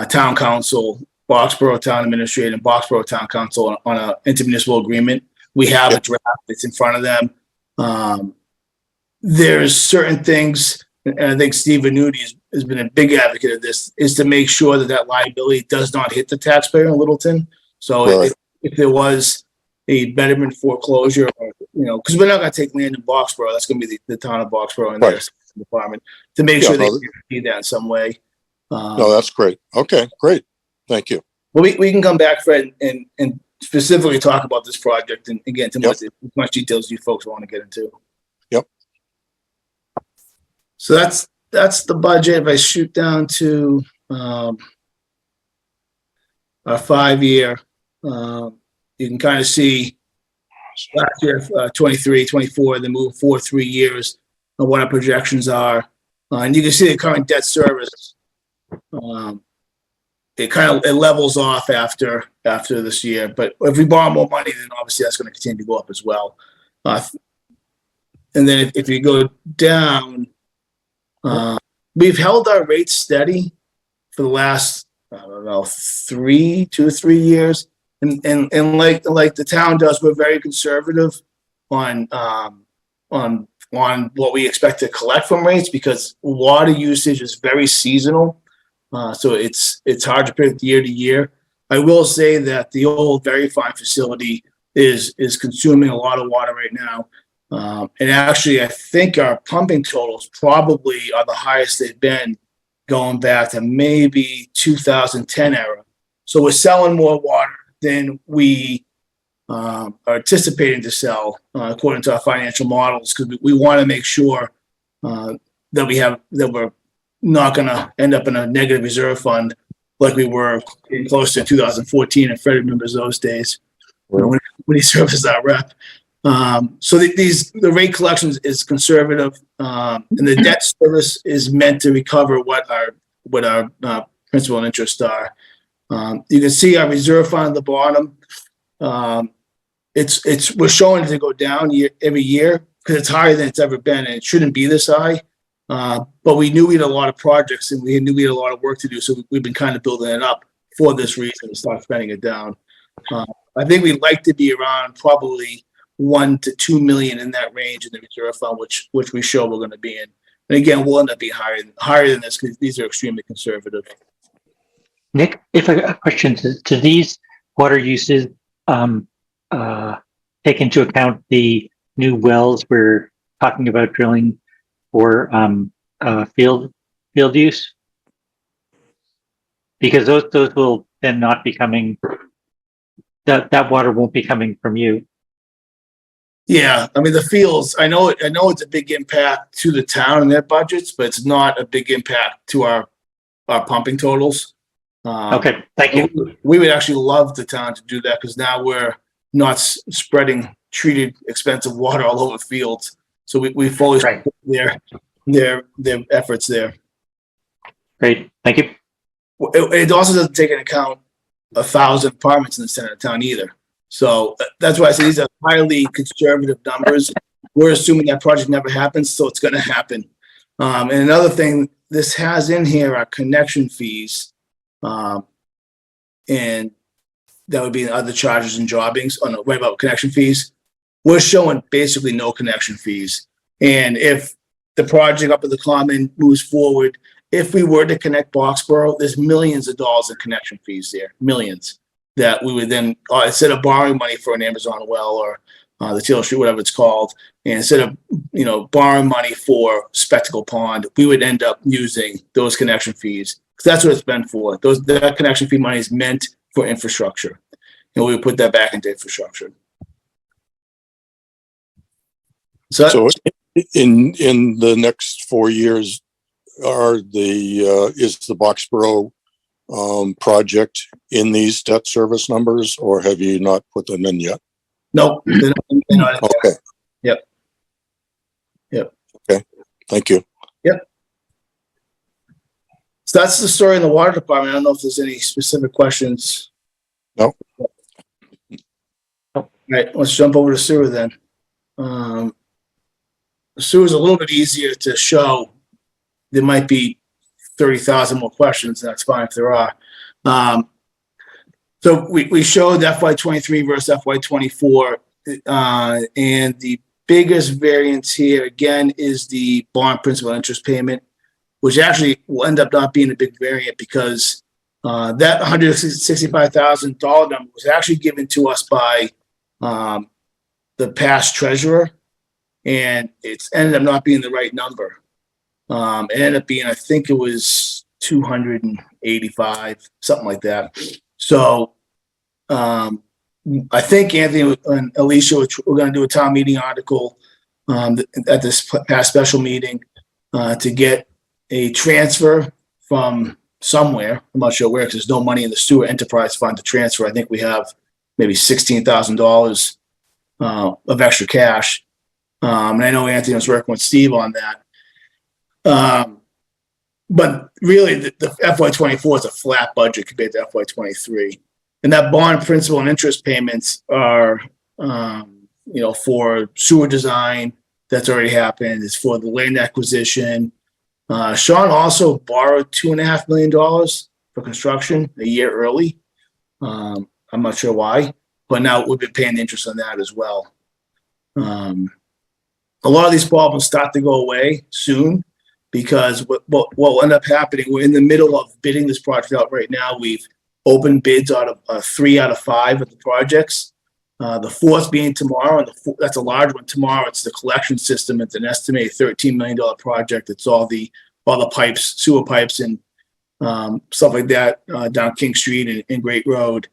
Town Council, Boxborough Town Administrator, and Boxborough Town Council on an intermunicipal agreement. We have a draft that's in front of them. There's certain things, and I think Steve Venuti has been a big advocate of this, is to make sure that liability does not hit the taxpayer in Littleton. So if there was a betterment foreclosure, because we're not going to take land in Boxborough, that's going to be the town of Boxborough and their department, to make sure they guarantee that in some way. No, that's great. Okay, great. Thank you. Well, we can come back, Fred, and specifically talk about this project and again, as much details you folks want to get into. Yep. So that's the budget. If I shoot down to our 5-year, you can kind of see last year, 23, 24, then move forward 3 years and what our projections are. And you can see the current debt service. It levels off after this year. But if we borrow more money, then obviously that's going to continue to go up as well. And then if you go down, we've held our rates steady for the last, 2 to 3 years. And like the town does, we're very conservative on what we expect to collect from rates, because water usage is very seasonal. So it's hard to predict year to year. I will say that the old Very Fine facility is consuming a lot of water right now. And actually, I think our pumping totals probably are the highest they've been going back to maybe 2010 era. So we're selling more water than we are anticipating to sell, according to our financial models, because we want to make sure that we're not going to end up in a negative reserve fund like we were close to 2014, and Fred remembers those days when he served as our rep. So the rate collection is conservative, and the debt service is meant to recover what our principal and interest are. You can see our reserve fund at the bottom. We're showing it to go down every year because it's higher than it's ever been, and it shouldn't be this high. But we knew we had a lot of projects and we knew we had a lot of work to do. So we've been kind of building it up for this reason to start spending it down. I think we'd like to be around probably 1 to 2 million in that range in the reserve fund, which we show we're going to be in. And again, we'll end up being higher than this because these are extremely conservative. Nick, if a question to these water uses take into account the new wells we're talking about drilling for field use, because those will then not be coming. That water won't be coming from you. Yeah, I mean the fields. I know it's a big impact to the town and their budgets, but it's not a big impact to our pumping totals. Okay, thank you. We would actually love the town to do that because now we're not spreading treated expensive water all over fields. So we fully support their efforts there. Great, thank you. It also doesn't take into account 1,000 apartments in the center of town either. So that's why I say these are highly conservative numbers. We're assuming that project never happens, so it's going to happen. And another thing, this has in here are connection fees, and that would be other charges and jobbings. Oh no, right about connection fees. We're showing basically no connection fees. And if the project up at the Common moves forward, if we were to connect Boxborough, there's millions of dollars in connection fees there, millions, that we would then, instead of borrowing money for an Amazon well or the Taylor Street, whatever it's called, and instead of, borrowing money for Spectacle Pond, we would end up using those connection fees. Because that's what it's meant for. That connection fee money is meant for infrastructure. And we would put that back into infrastructure. So in the next 4 years, is the Boxborough project in these debt service numbers, or have you not put them in yet? No, they're not. Okay. Yep. Okay. Thank you. Yep. So that's the story in the water department. I don't know if there's any specific questions. No. All right, let's jump over to sewer then. Sewer is a little bit easier to show. There might be 30,000 more questions. That's fine if there are. So we showed FY23 versus FY24, and the biggest variance here again is the bond principal interest payment, which actually will end up not being a big variant because that $165,000 number was actually given to us by the past treasurer, and it's ended up not being the right number. It ended up being, I think it was 285, something like that. So I think Anthony and Alicia, we're going to do a town meeting article at this past special meeting to get a transfer from somewhere. I'm not sure where because there's no money in the sewer enterprise fund to transfer. I think we have maybe $16,000 of extra cash. And I know Anthony was working with Steve on that. But really, the FY24 is a flat budget compared to FY23. And that bond principal and interest payments are, for sewer design, that's already happened. It's for the land acquisition. Sean also borrowed $2.5 million for construction a year early. I'm not sure why, but now we've been paying interest on that as well. A lot of these problems start to go away soon because what will end up happening, we're in the middle of bidding this project out right now. We've opened bids out of 3 out of 5 of the projects. The fourth being tomorrow, and that's a large one. Tomorrow, it's the collection system. It's an estimated $13 million project. It's all the pipes, sewer pipes, and stuff like that down King Street and Great Road.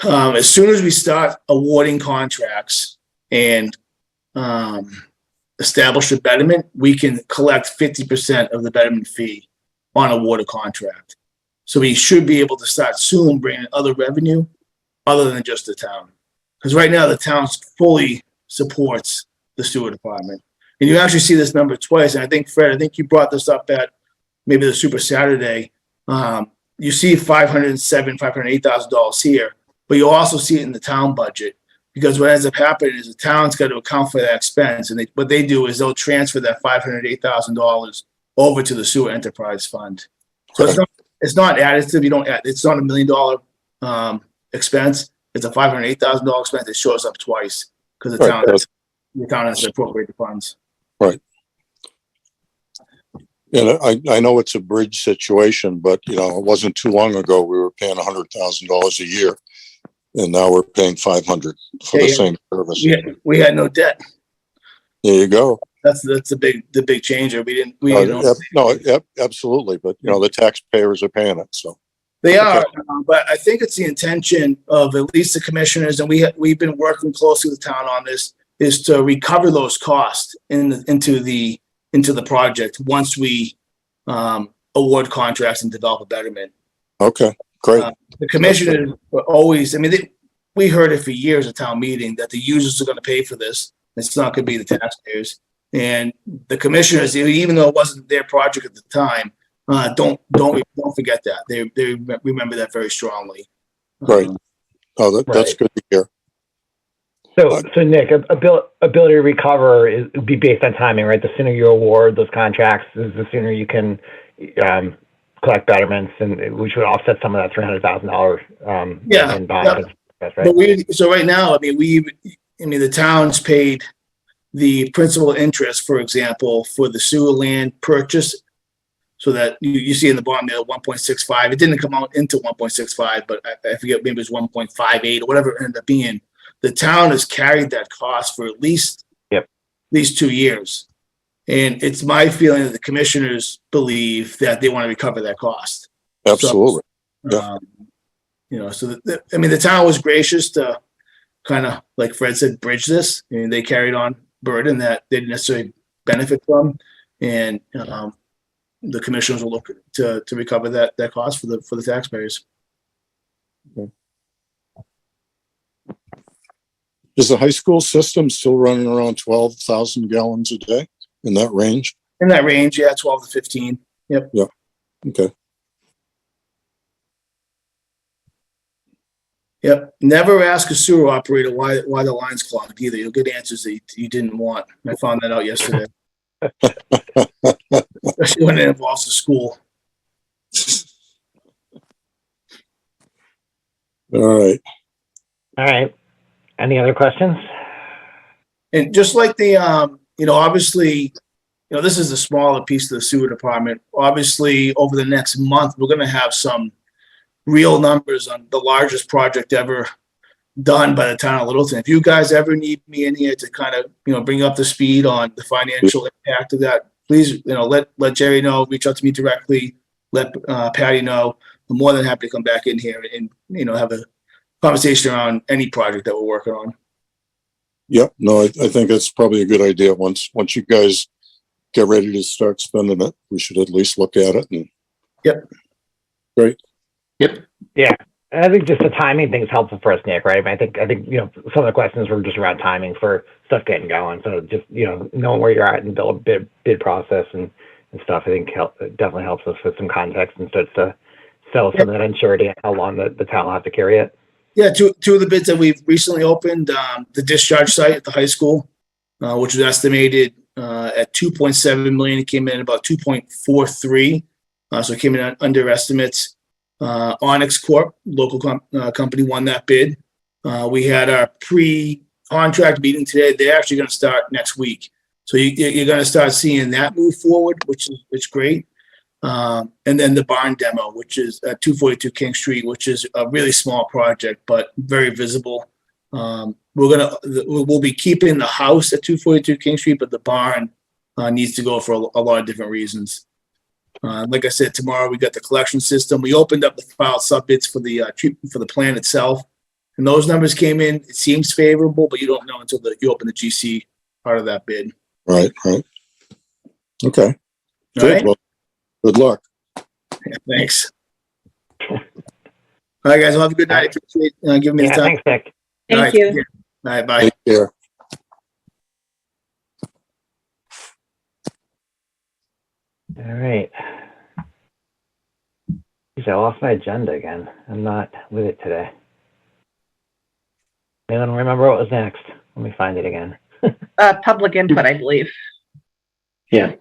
As soon as we start awarding contracts and establish a betterment, we can collect 50% of the betterment fee on a water contract. So we should be able to start soon bringing other revenue other than just the town. Because right now the town fully supports the sewer department. And you actually see this number twice. And I think, Fred, you brought this up at maybe the Super Saturday. You see $508,000 here, but you'll also see it in the town budget. Because what ends up happening is the town's got to account for that expense, and what they do is they'll transfer that $508,000 over to the sewer enterprise fund. So it's not additive. You don't add. It's not $1 million expense. It's a $508,000 expense. It shows up twice because the town has to appropriate the funds. Right. And I know it's a bridge situation, but it wasn't too long ago we were paying $100,000 a year, and now we're paying $500 for the same service. We had no debt. There you go. That's the big changer. We didn't. Absolutely. But the taxpayers are paying it, so they are. But I think it's the intention of at least the commissioners, and we've been working closely with the town on this, is to recover those costs into the project once we award contracts and develop a betterment. Okay, great. The commissioners were always. I mean, we heard it for years at town meeting that the users are going to pay for this. It's not going to be the taxpayers. And the commissioners, even though it wasn't their project at the time, don't forget that. They remember that very strongly. Right. That's good to hear. So Nick, ability to recover would be based on timing, right? The sooner you award those contracts, the sooner you can collect betterments, and which would offset some of that $300,000 in bonds. That's right. But so right now, the town's paid the principal interest, for example, for the sewer land purchase, so that you see in the bottom there 1.65. It didn't come out into 1.65, but I forget, maybe it was 1.58 or whatever it ended up being. The town has carried that cost for at least 2 years, and it's my feeling that the commissioners believe that they want to recover that cost. Absolutely. So, the town was gracious to kind of, like Fred said, bridge this. I mean, they carried on burden that they didn't necessarily benefit from, and the commissioners will look to recover that cost for the taxpayers. Okay. Is the high school system still running around 12,000 gallons a day, in that range? In that range, yeah, 12 to 15. Yep. Yeah. Okay. Yep. Never ask a sewer operator why the line's clogged either. You'll get answers that you didn't want. I found that out yesterday. Especially when it involves the school. All right. Any other questions? And just like the, obviously, this is a smaller piece of the sewer department. Obviously, over the next month, we're going to have some real numbers on the largest project ever done by the town of Littleton. If you guys ever need me in here to kind of, bring up the speed on the financial impact of that, please, let Jerry know, reach out to me directly, let Patty know. I'm more than happy to come back in here and, have a conversation around any project that we're working on. Yeah, no, I think that's probably a good idea. Once you guys get ready to start spending it, we should at least look at it. And yep. Great. Yep. Yeah. I think just the timing thing is helpful for us, Nick, right? I think some of the questions were just around timing for stuff getting going. So just, knowing where you're at and build a bid process and stuff, I think definitely helps us with some context and starts to sell some of that uncertainty and how long the town will have to carry it. Yeah, two of the bids that we've recently opened, the discharge site at the high school, which was estimated at $2.7 million. It came in at about 2.43, so it came in under estimates. Onyx Corp, local company, won that bid. We had our pre-contract meeting today. They're actually going to start next week, so you're going to start seeing that move forward, which is great. And then the barn demo, which is at 242 King Street, which is a really small project, but very visible. We'll be keeping the house at 242 King Street, but the barn needs to go for a lot of different reasons. Like I said, tomorrow we got the collection system. We opened up the filed sub-bids for the plan itself, and those numbers came in. It seems favorable, but you don't know until you open the GC part of that bid. Right. Okay. All right. Well, good luck. Yeah, thanks. All right, guys. Well, have a good night. Appreciate giving me the time. Thanks, Nick. Thank you. All right, bye. Take care. All right. Geez, I lost my agenda again. I'm not with it today. Anyone remember what was next? Let me find it again. Public input, I believe. Yeah.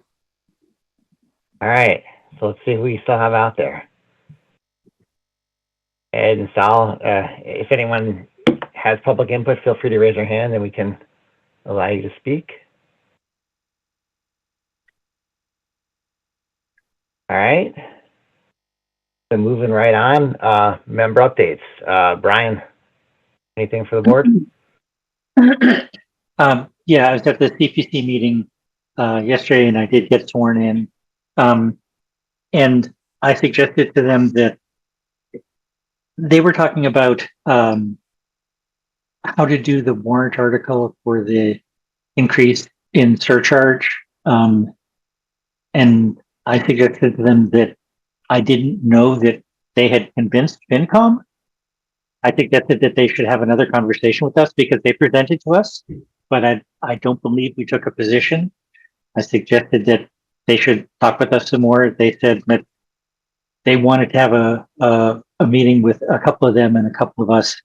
All right, so let's see who we still have out there. Ed and Sal, if anyone has public input, feel free to raise your hand and we can allow you to speak. All right. So moving right on, member updates. Brian, anything for the board? Yeah, I was at the CPC meeting yesterday and I did get sworn in. And I suggested to them that they were talking about how to do the warrant article for the increase in surcharge. And I suggested to them that I didn't know that they had convinced Fincom. I suggested that they should have another conversation with us because they presented to us, but I don't believe we took a position. I suggested that they should talk with us some more. They said that they wanted to have a meeting with a couple of them and a couple of us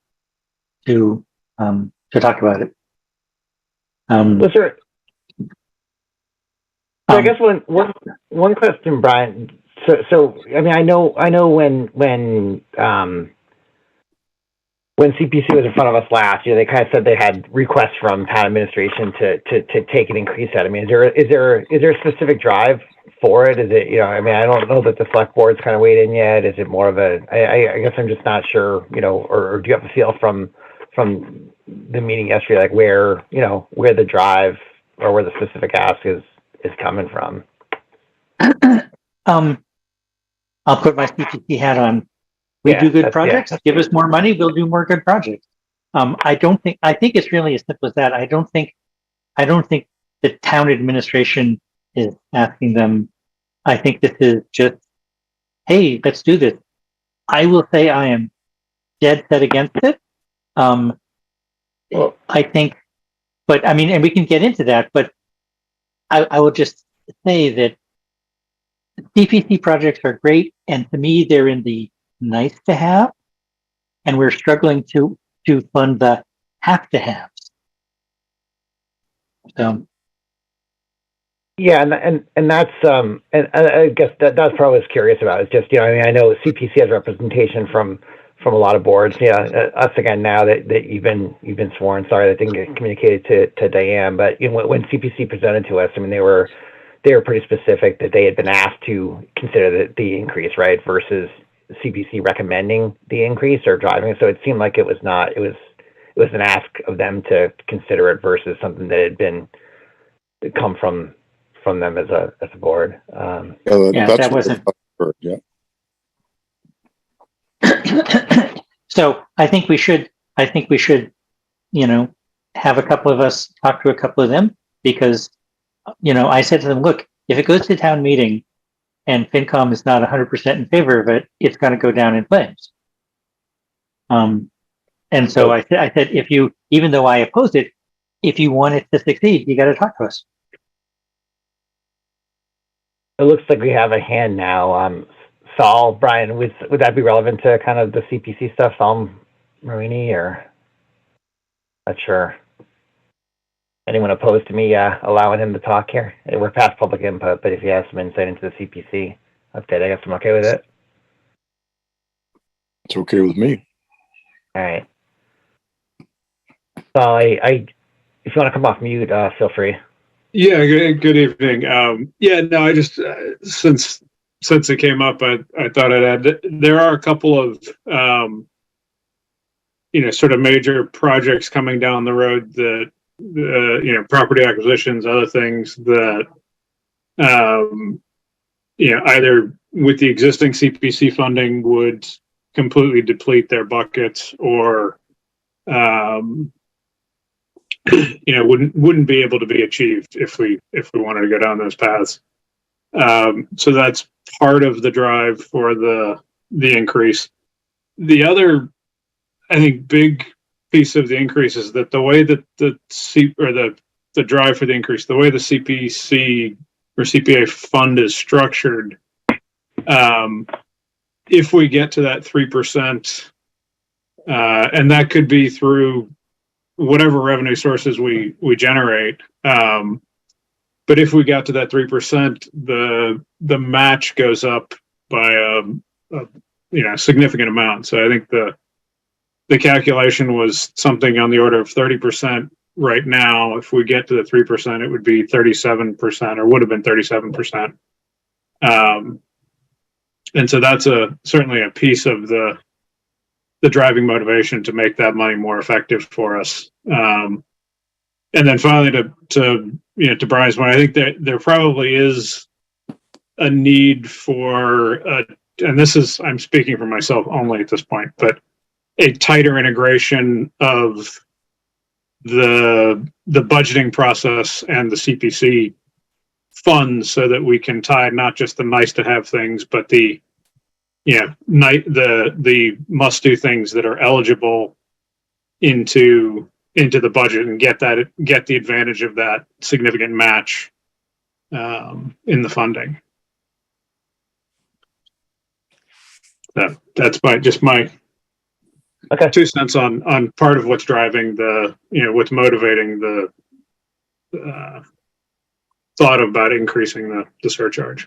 to talk about it. Was there? I guess one question, Brian. So I mean, I know when CPC was in front of us last, they kind of said they had requests from town administration to take an increase out. I mean, is there a specific drive for it? Is it, I mean, I don't know that the select board's kind of weighed in yet. Is it more of I guess I'm just not sure, or do you have a feel from the meeting yesterday, like where the drive or where the specific ask is coming from? I'll put my CPC hat on. We do good projects. Give us more money. We'll do more good projects. I think it's really as simple as that. I don't think the town administration is asking them. I think this is just, hey, let's do this. I will say I am dead set against it. Well, I think, but I mean, and we can get into that, but I will just say that CPC projects are great. And to me, they're in the nice to have, and we're struggling to fund the have to haves. So yeah, and that's and I guess that's probably what I was curious about. It's just I mean, I know CPC has representation from a lot of boards. Us again now that you've been sworn. Sorry that didn't get communicated to Diane, but when CPC presented to us, I mean they were pretty specific that they had been asked to consider the increase, right, versus CPC recommending the increase or driving it. So it seemed like it was an ask of them to consider it versus something that had come from them as a board. That wasn't. Yeah. So I think we should, have a couple of us talk to a couple of them because, I said to them, look, if it goes to town meeting and Fincom is not 100% in favor of it, it's going to go down in flames. And so I said, even though I oppose it, if you want it to succeed, you got to talk to us. It looks like we have a hand now. Saul, Brian, would that be relevant to kind of the CPC stuff? Saul Marini, or not sure. Anyone opposed to me allowing him to talk here? We're past public input, but if he has some insight into the CPC update, I guess I'm okay with it. It's okay with me. All right. So if you want to come off mute, feel free. Yeah, good evening. I just since it came up, I thought I'd add. There are a couple of sort of major projects coming down the road that property acquisitions, other things that either with the existing CPC funding would completely deplete their buckets or wouldn't be able to be achieved if we wanted to go down those paths. So that's part of the drive for the increase. The other, I think, big piece of the increase is that the way that the drive for the increase, the way the CPC or CPA fund is structured, if we get to that 3%, and that could be through whatever revenue sources we generate. But if we got to that 3%, the match goes up by a significant amount. So I think the calculation was something on the order of 30% right now. If we get to the 3%, it would be 37%, or would have been 37%. And so that's certainly a piece of the driving motivation to make that money more effective for us. And then finally, to Brian's point, I think that there probably is a need for, and this is, I'm speaking for myself only at this point, but a tighter integration of the budgeting process and the CPC funds, so that we can tie not just the nice to have things, but the must do things that are eligible into the budget, and get the advantage of that significant match in the funding. That's my Okay. 2 cents on part of what's driving what's motivating the thought about increasing the surcharge.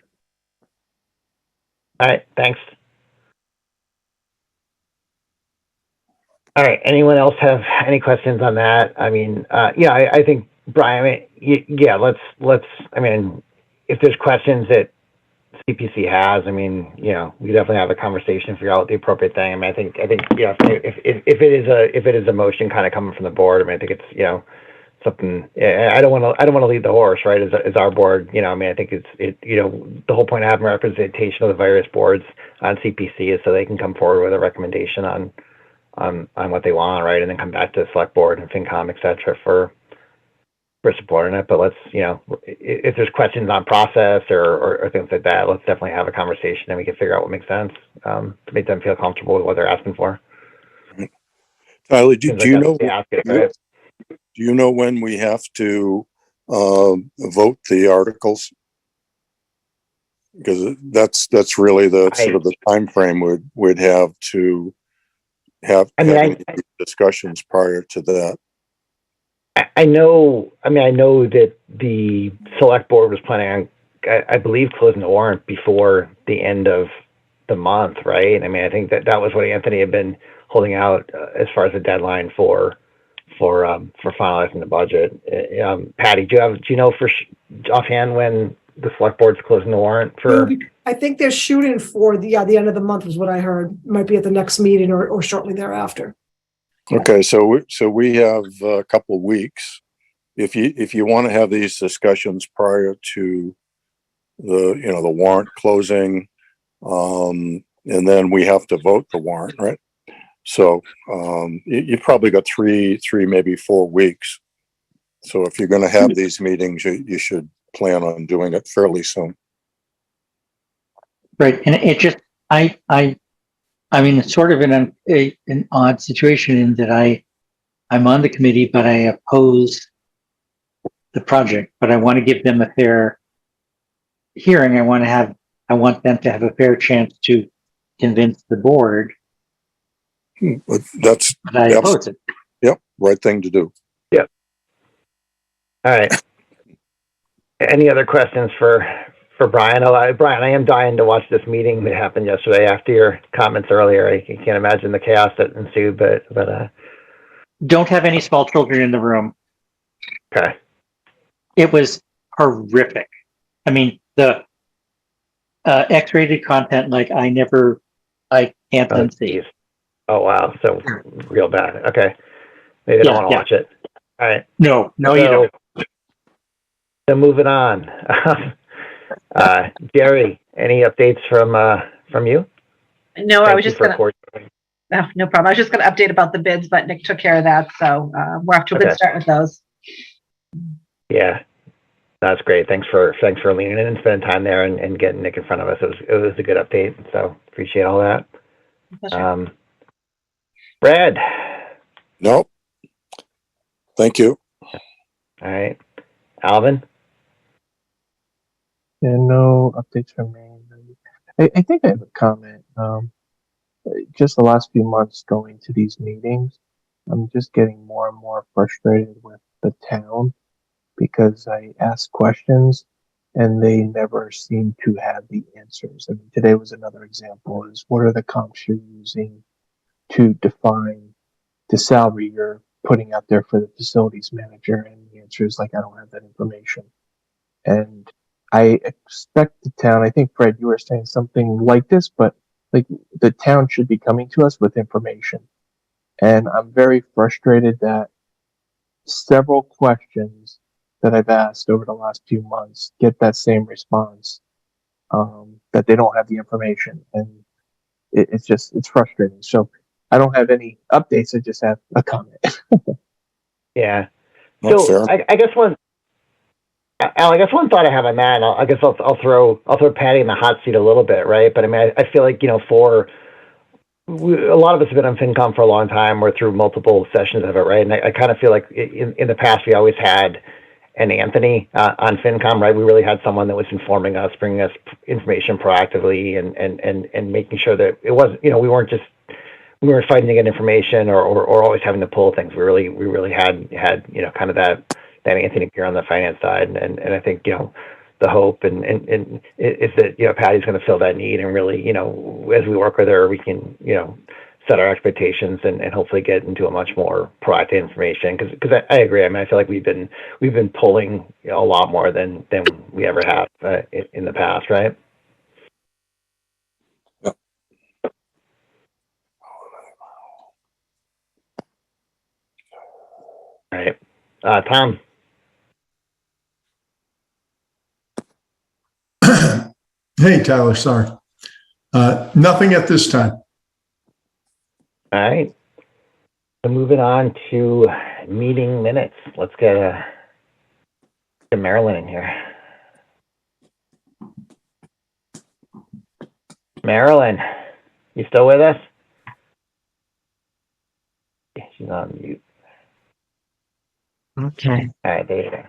All right, thanks. All right, anyone else have any questions on that? I mean, I think, Brian, let's, I mean, if there's questions that CPC has, I mean, we definitely have a conversation, figure out the appropriate thing. I mean, I think, if it is a motion kind of coming from the board, I mean, I think it's, something, I don't want to lead the horse, right? As our board, I mean, I think the whole point of having representation of the various boards on CPC is so they can come forward with a recommendation on what they want, right? And then come back to the select board and Fincom, et cetera, for supporting it. But let's, if there's questions on process or things like that, let's definitely have a conversation and we can figure out what makes sense to make them feel comfortable with what they're asking for. Tyler, do you know? Right? Do you know when we have to vote the articles? Because that's really the sort of the time frame we'd have to have discussions prior to that. I know that the select board was planning on, I believe, closing the warrant before the end of the month, right? I mean, I think that was what Anthony had been holding out as far as the deadline for finalizing the budget. Patty, do you know for offhand when the select board's closing the warrant for? I think they're shooting for the end of the month is what I heard. Might be at the next meeting or shortly thereafter. Okay, so we have a couple of weeks. If you want to have these discussions prior to the warrant closing, and then we have to vote the warrant, right? So you probably got three, maybe 4 weeks. So if you're going to have these meetings, you should plan on doing it fairly soon. Right, and it just I mean, it's sort of an odd situation in that I'm on the committee, but I oppose the project. But I want to give them a fair hearing. I want them to have a fair chance to convince the board. But that's I oppose it. Yep, right thing to do. Yep. All right. Any other questions for Brian? Brian, I am dying to watch this meeting that happened yesterday after your comments earlier. I can't imagine the chaos that ensued, but don't have any small children in the room. Okay. It was horrific. I mean, the X-rated content, like I can't unsee. Oh wow, so real bad. Okay, maybe I don't want to watch it. All right. No, you don't. So moving on. Jerry, any updates from you? No, I was just gonna. No problem. I was just gonna update about the bids, but Nick took care of that, so we're off to a good start with those. Yeah, that's great. Thanks for leaning in and spending time there and getting Nick in front of us. It was a good update, so appreciate all that. Brad. Nope. Thank you. All right. Alvin? Yeah, no updates from me. I think I have a comment. Just the last few months going to these meetings, I'm just getting more and more frustrated with the town because I ask questions and they never seem to have the answers. I mean, today was another example is what are the comps you're using to define the salary you're putting out there for the facilities manager? And the answer is like, I don't have that information. And I expect the town, I think Fred, you were saying something like this, but like the town should be coming to us with information. And I'm very frustrated that several questions that I've asked over the last few months get that same response, that they don't have the information. And it's frustrating. So I don't have any updates. I just have a comment. Yeah. Not So fair. I guess Al, I guess one thought I have on that, and I'll throw Patty in the hot seat a little bit, right? But I mean, I feel like, a lot of us have been on Fincom for a long time. We're through multiple sessions of it, right? And I kind of feel like in the past we always had an Anthony on Fincom, right? We really had someone that was informing us, bringing us information proactively, and making sure that it wasn't, we weren't fighting to get information or always having to pull things. We really had kind of that Anthony appear on the finance side, and I think the hope and is that Patty's going to fill that need, and really as we work with her, we can set our expectations and hopefully get into a much more proactive information, because I agree. I mean, I feel like we've been pulling a lot more than we ever have in the past, right? Yep. All right, Tom. Hey, Tyler, sorry. Nothing at this time. All right. So moving on to meeting minutes. Let's get Marilyn in here. Marilyn, you still with us? She's on mute. Okay. All right, there you go.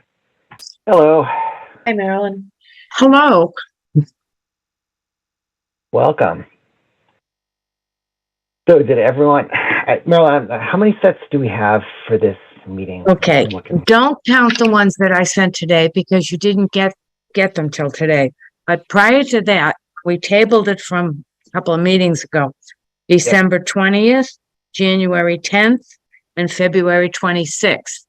Hello. Hi, Marilyn. Hello. Welcome. So did everyone, Marilyn, how many sets do we have for this meeting? Okay. Don't count the ones that I sent today because you didn't get them till today. But prior to that, we tabled it from a couple of meetings ago. December 20th, January 10th, and February 26th.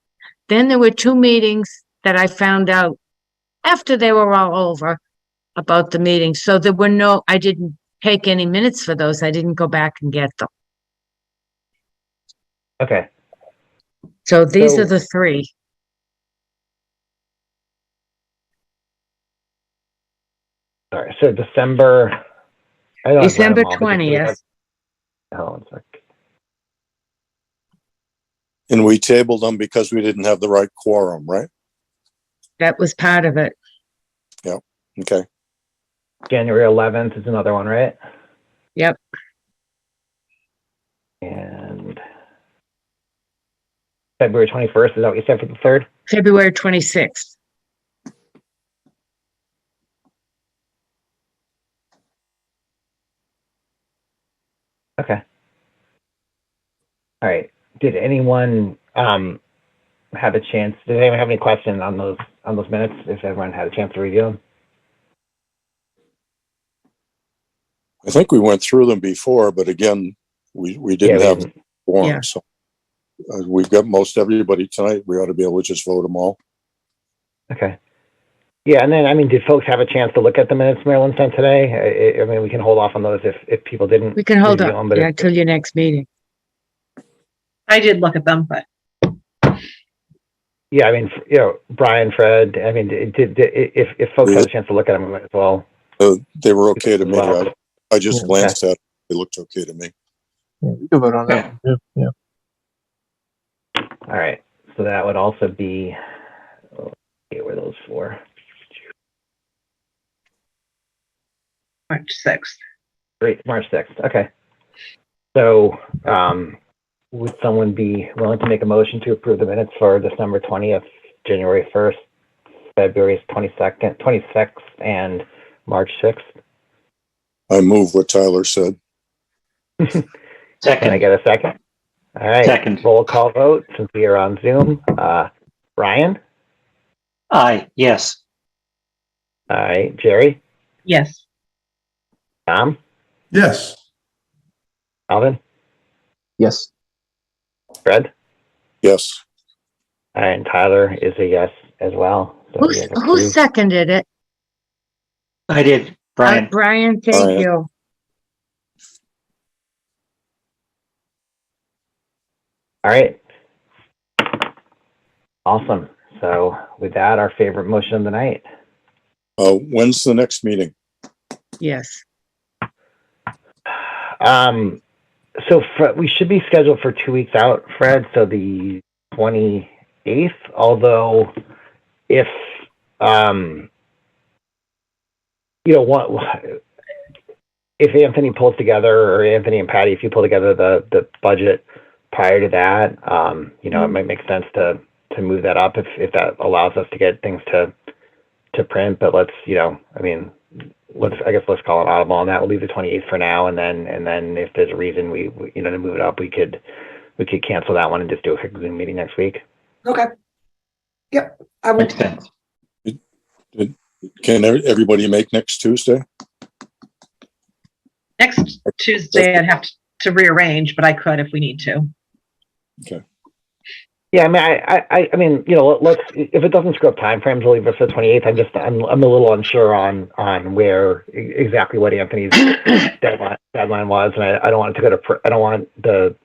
Then there were 2 meetings that I found out after they were all over about the meeting. So there were I didn't take any minutes for those. I didn't go back and get them. Okay. So these are the 3. All right. So December 20th. Hold on a sec. And we tabled them because we didn't have the right quorum, right? That was part of it. Yeah. Okay. January 11th is another one, right? Yep. And February 21st, is that what you said for the 3rd? February 26th. Okay. All right. Did anyone have a chance? Did anyone have any questions on those minutes? If everyone had a chance to review them. I think we went through them before, but again, we didn't have a quorum. Yeah. So we've got most everybody tonight. We ought to be able to just vote them all. Okay. Yeah, and then I mean, did folks have a chance to look at the minutes Marilyn sent today? I mean, we can hold off on those if people didn't. We can hold review up them, but till your next meeting. I did look at them, but yeah, I mean, Brian, Fred. I mean, if folks had a chance to look at them, we might as well. They were okay to me. Well, I just glanced at it. They looked okay to me. Yeah, we could vote on that one too. Yeah. All right. So that would also be. Okay, were those for? March 6th. Great, March 6th. Okay. So, would someone be willing to make a motion to approve the minutes for December 20th, January 1st, February 22nd, 26th, and March 6th? I move what Tyler said. Can I get a second? All right. Second. Roll call vote since we are on Zoom. Brian? Aye, yes. All right. Jerry? Yes. Tom? Yes. Alvin? Yes. Fred? Yes. All right. And Tyler is a yes as well. So we have Who approved. seconded it? I did, Brian. Brian, thank Brian. you. All right. Awesome. So with that, our favorite motion of the night. When's the next meeting? Yes. So we should be scheduled for 2 weeks out, Fred. So the 28th, although if, if Anthony pulls together, or Anthony and Patty, if you pull together the budget prior to that, it might make sense to move that up if that allows us to get things to print. But let's call it audible on that. We'll leave the 28th for now, and then if there's a reason we to move it up, we could cancel that one and just do a quick Zoom meeting next week. Okay. Yep. I would. Makes sense. Can everybody make next Tuesday? Next Tuesday, I'd have to rearrange, but I could if we need to. Okay. Yeah, I mean, let's, if it doesn't screw up timeframes, we'll leave it for the 28th. I'm a little unsure on where exactly what Anthony's deadline was, and I don't want it to go to I don't want to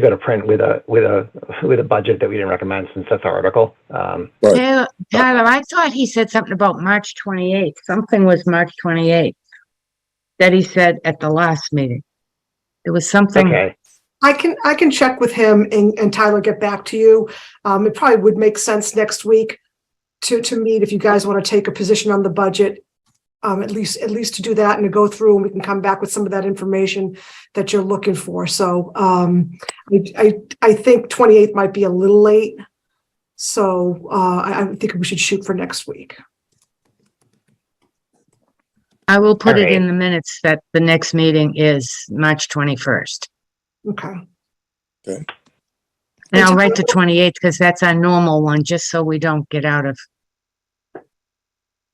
go to print with a budget that we didn't recommend since that's our article. Tyler, I thought he said something about March 28th. Something was March 28th that he said at the last meeting. There was something. Okay. I can check with him and Tyler get back to you. It probably would make sense next week to meet if you guys want to take a position on the budget. At least to do that and to go through, and we can come back with some of that information that you're looking for. So I think 28th might be a little late. So I think we should shoot for next week. I will put All it right. in the minutes that the next meeting is March 21st. Okay. Okay. And I'll write the 28th because that's our normal one, just so we don't get out of.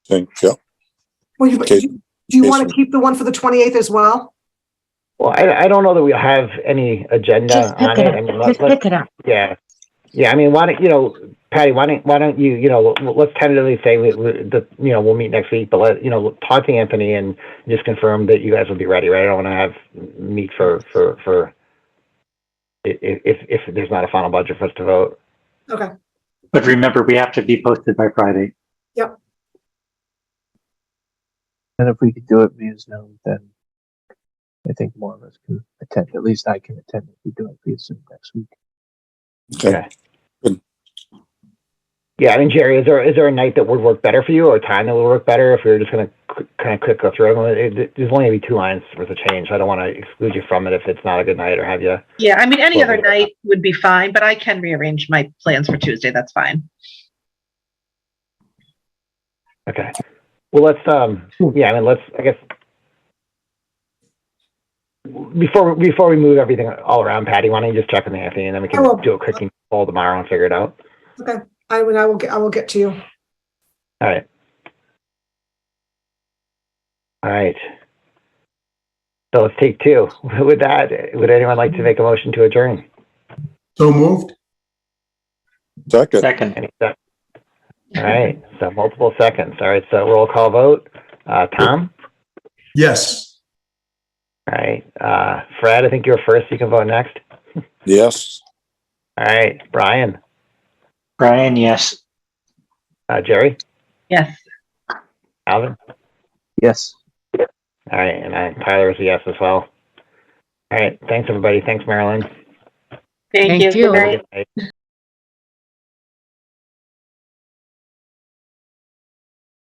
Yeah. Well, do you want to keep the one for the 28th as well? Well, I don't know that we have any agenda Just pick on it it. up. I mean, Just pick it up. Yeah. I mean, why don't Patty? Why don't you? Let's tentatively say we'll meet next week, but talk to Anthony and just confirm that you guys will be ready, right? I don't want to have meet for if there's not a final budget for us to vote. Okay. But remember, we have to be posted by Friday. Yep. And if we could do it via Zoom, then I think more of us can attend. At least I can attend if we do it via Zoom next week. Okay. Good. Yeah, I mean, Jerry, is there a night that would work better for you, or a time that would work better if we were just going to kind of quick go through it? There's only going to be 2 lines worth of change. I don't want to exclude you from it if it's not a good night, or have you. Yeah, I mean, any other night would be fine, but I can rearrange my plans for Tuesday. That's fine. Okay. Well, let's, I guess, before we move everything all around, Patty, why don't you just check with Anthony, and then we can do a quick call tomorrow and figure it out. Okay. I will get to you. All right. All right. So let's take 2. With that, would anyone like to make a motion to adjourn? So moved. Second. All right. So multiple seconds. All right. So roll call vote. Tom? Yes. All right. Fred, I think you're first. You can vote next. Yes. All right. Brian? Brian, yes. Jerry? Yes. Alvin? Yes. All right. And Tyler is a yes as well. All right. Thanks, everybody. Thanks, Marilyn. Thank you. you. Good night. Good night.